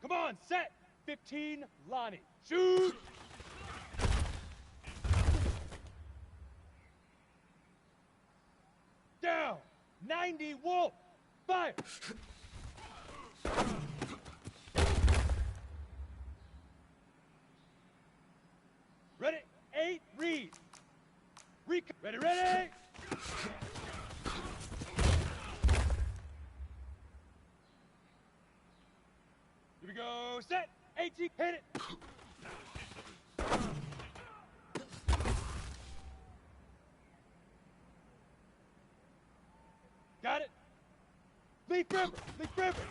Come on, set! 15, Lonnie. Shoot! Down! 90, Wolf! Fire! Ready? 8, Reed! Ready, ready! Here we go, set! 18, hit it! Got it? Leaf River! Leaf River!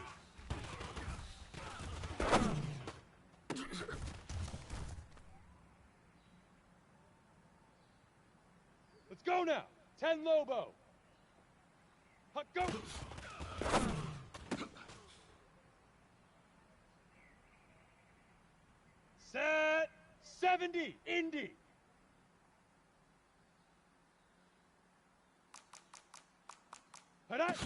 Let's go now! 10 Lobo! Hut, go! Set 70, Indy. Hut up.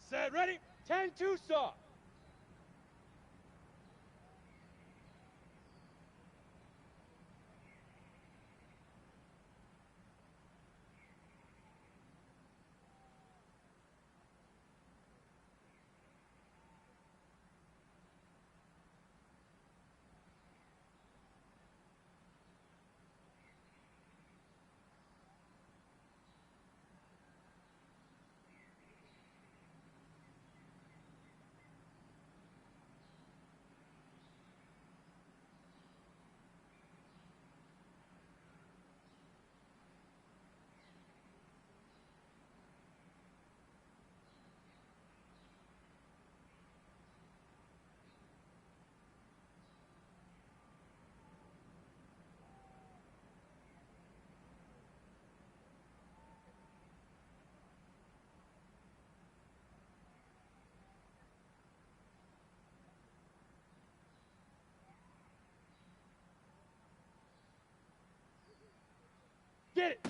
Set, ready, 10 Tucson. Get it!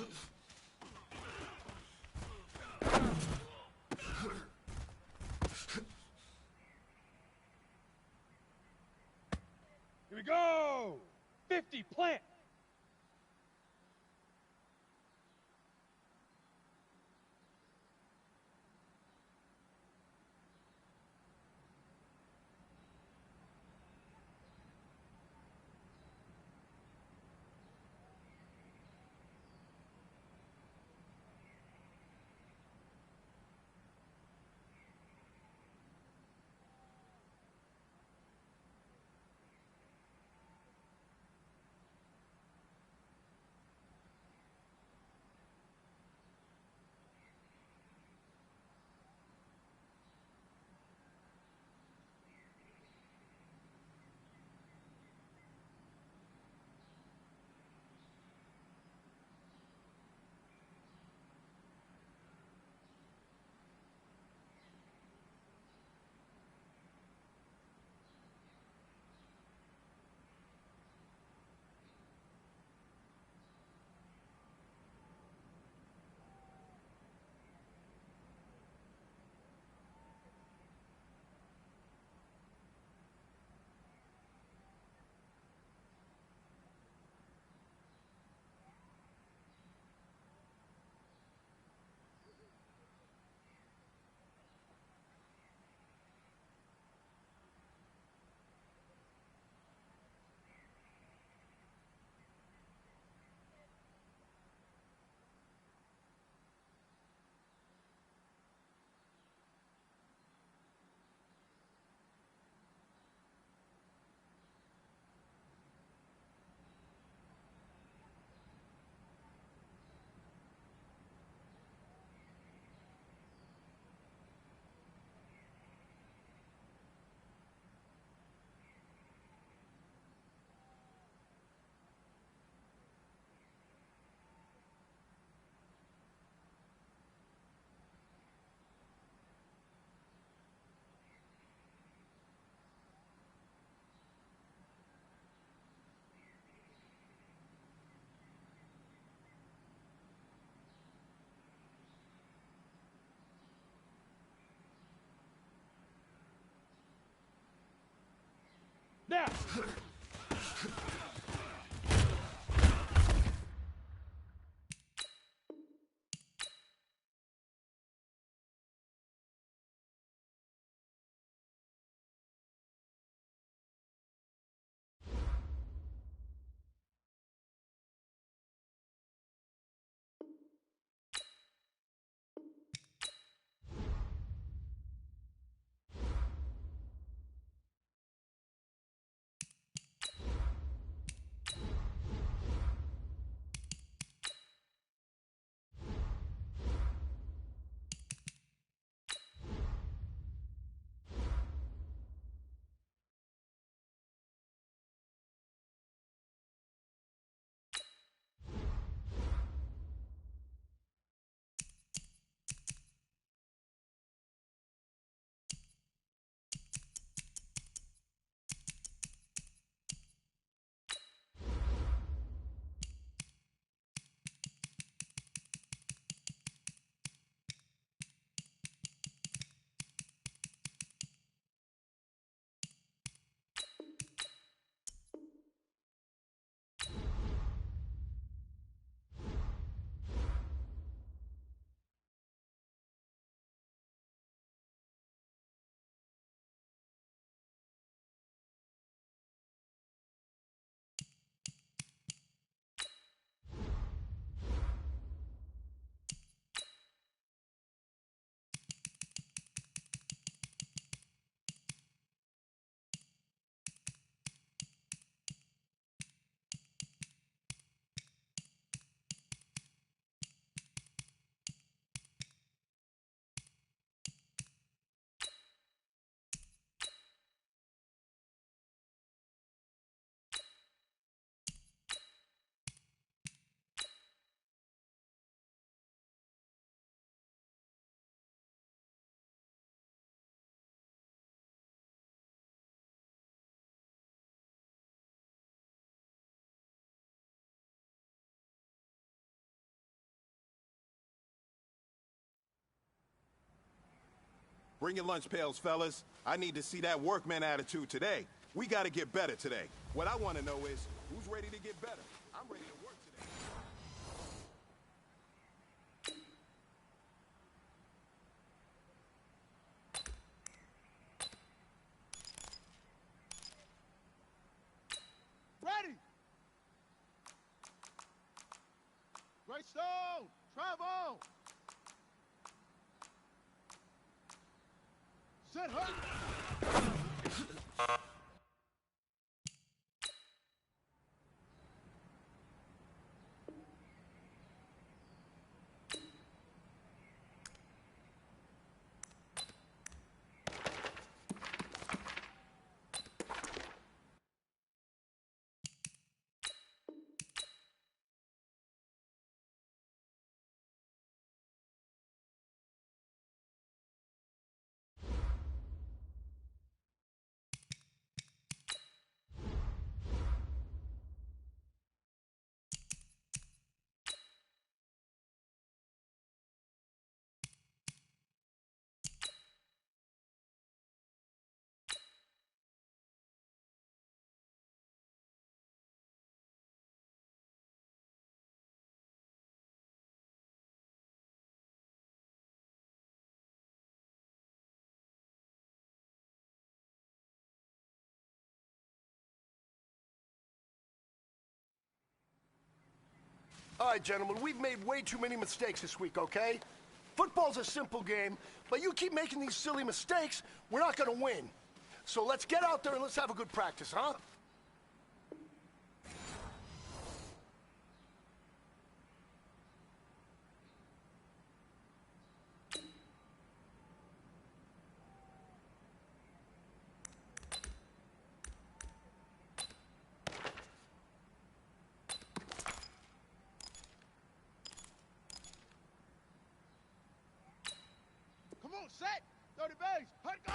Here we go! 50, plant! Now! Bring your lunch pails, fellas. I need to see that workman attitude today. We got to get better today. What I want to know is, who's ready to get better? I'm ready to work today. Ready! Greystone! Travel! Set her! All right, gentlemen, we've made way too many mistakes this week, okay? Football's a simple game, but you keep making these silly mistakes, we're not gonna win. So let's get out there and let's have a good practice, huh? Come on, set! 30 base! Hut go!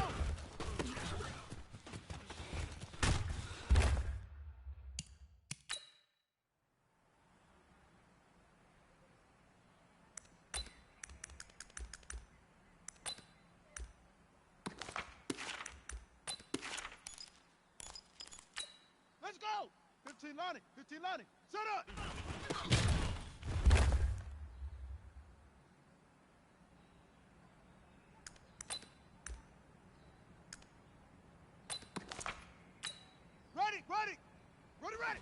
Let's go. 15 lining. 15 lining. Set up. Ready, ready. Ready, ready.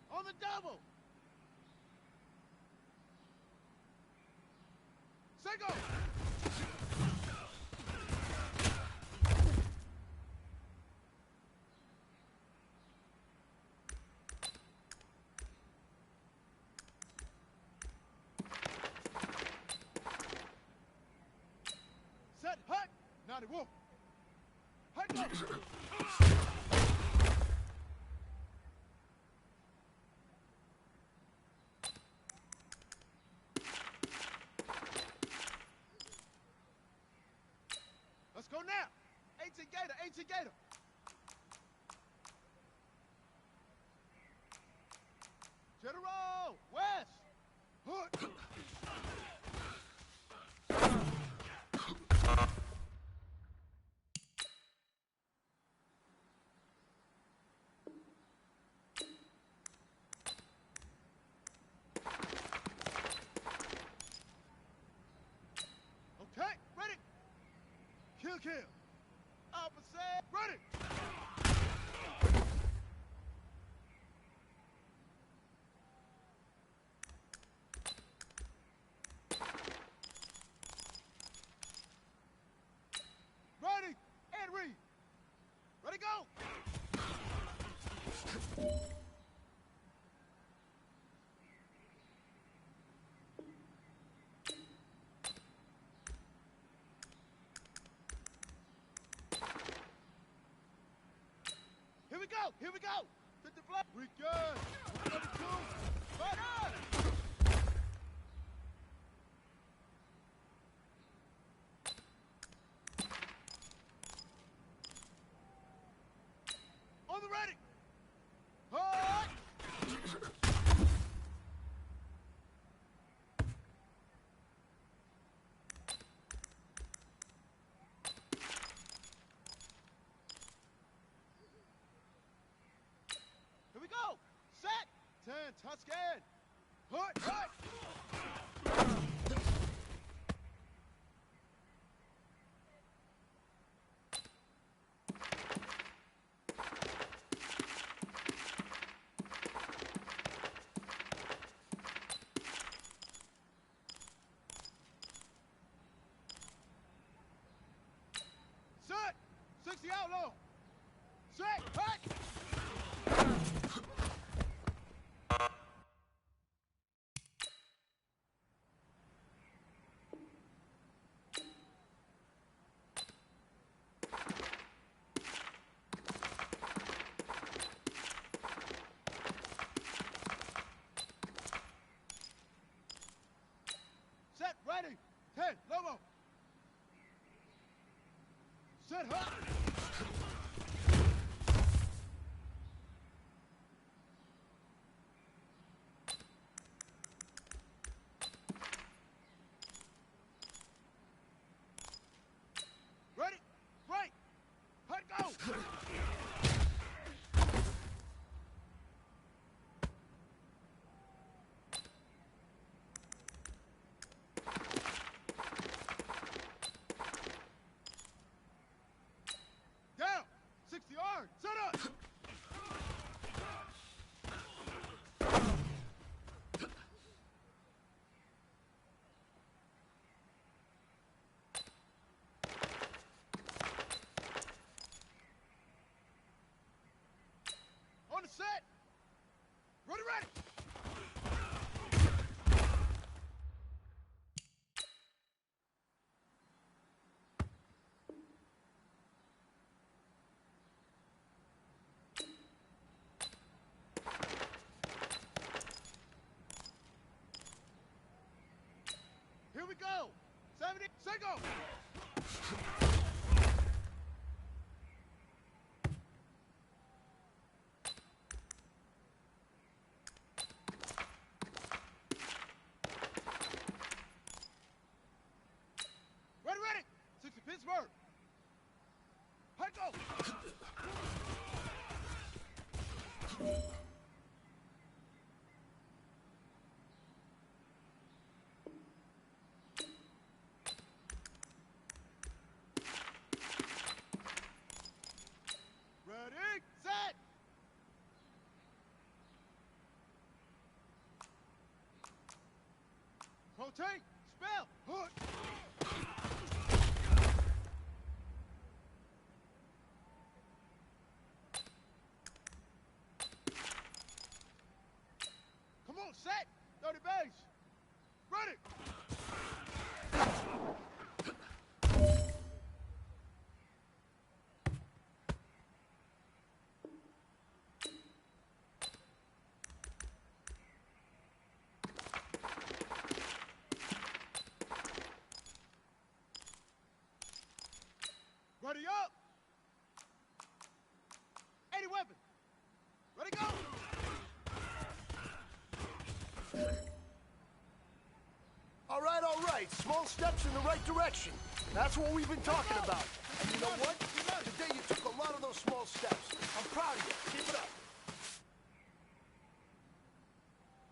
On the double. Set go. Set hut. 90 wolf. Hut go. Let's go now. 18 Gator, 18 Gator. General, West. Hood. Okay, ready. Kill, kill. Opposite, ready. Ready, and read. Ready, go. Here we go, here we go. Hit the block. We good. 132. Right on. On the ready. Hard. Here we go. Set. 10. Tuscan. Hood. Hood. Set. 60 outlaw. Set. Hut. Set, ready. 10, Lobo. Set, hot. go. 70, set, go. Ready. 60 Pittsburgh. High go. Ready, set. Rotate, spell, hook. Come on, set. 30 base. Ready. Ready up. 80 weapon. Ready, go. All right. Small steps in the right direction. That's what we've been talking about. And you know what? Today you took a lot of those small steps. I'm proud of you. Keep it up.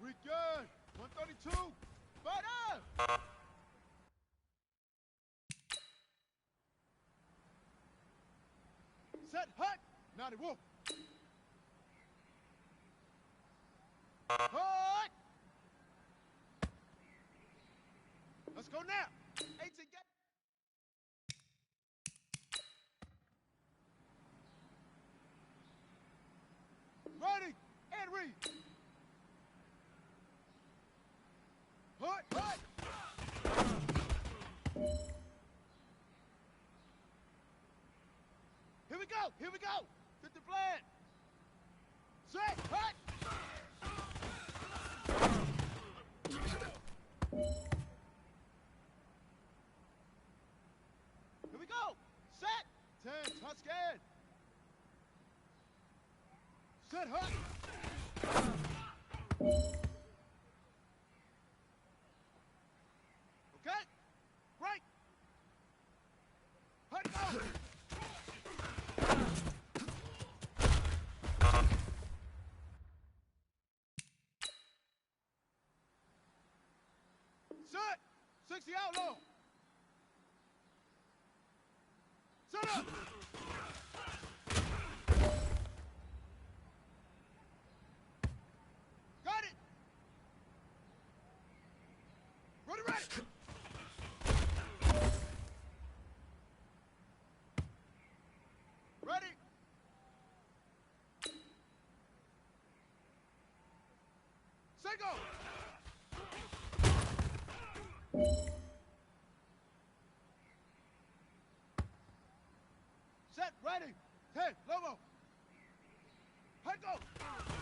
Weekend. 132. Butter. Set, hut. 90 wolf. Hut. Let's go now. 18 get. Ready and read. Hut. Here we go. Fit the plan. Set, hut. Here we go. Set. 10, touch scared. Set, hut. Okay. Right. Hut, go. Set. 60 outlaw. Set up. Got it. Ready. Ready. Set, go. Set, ready. Hey, Lobo. High go.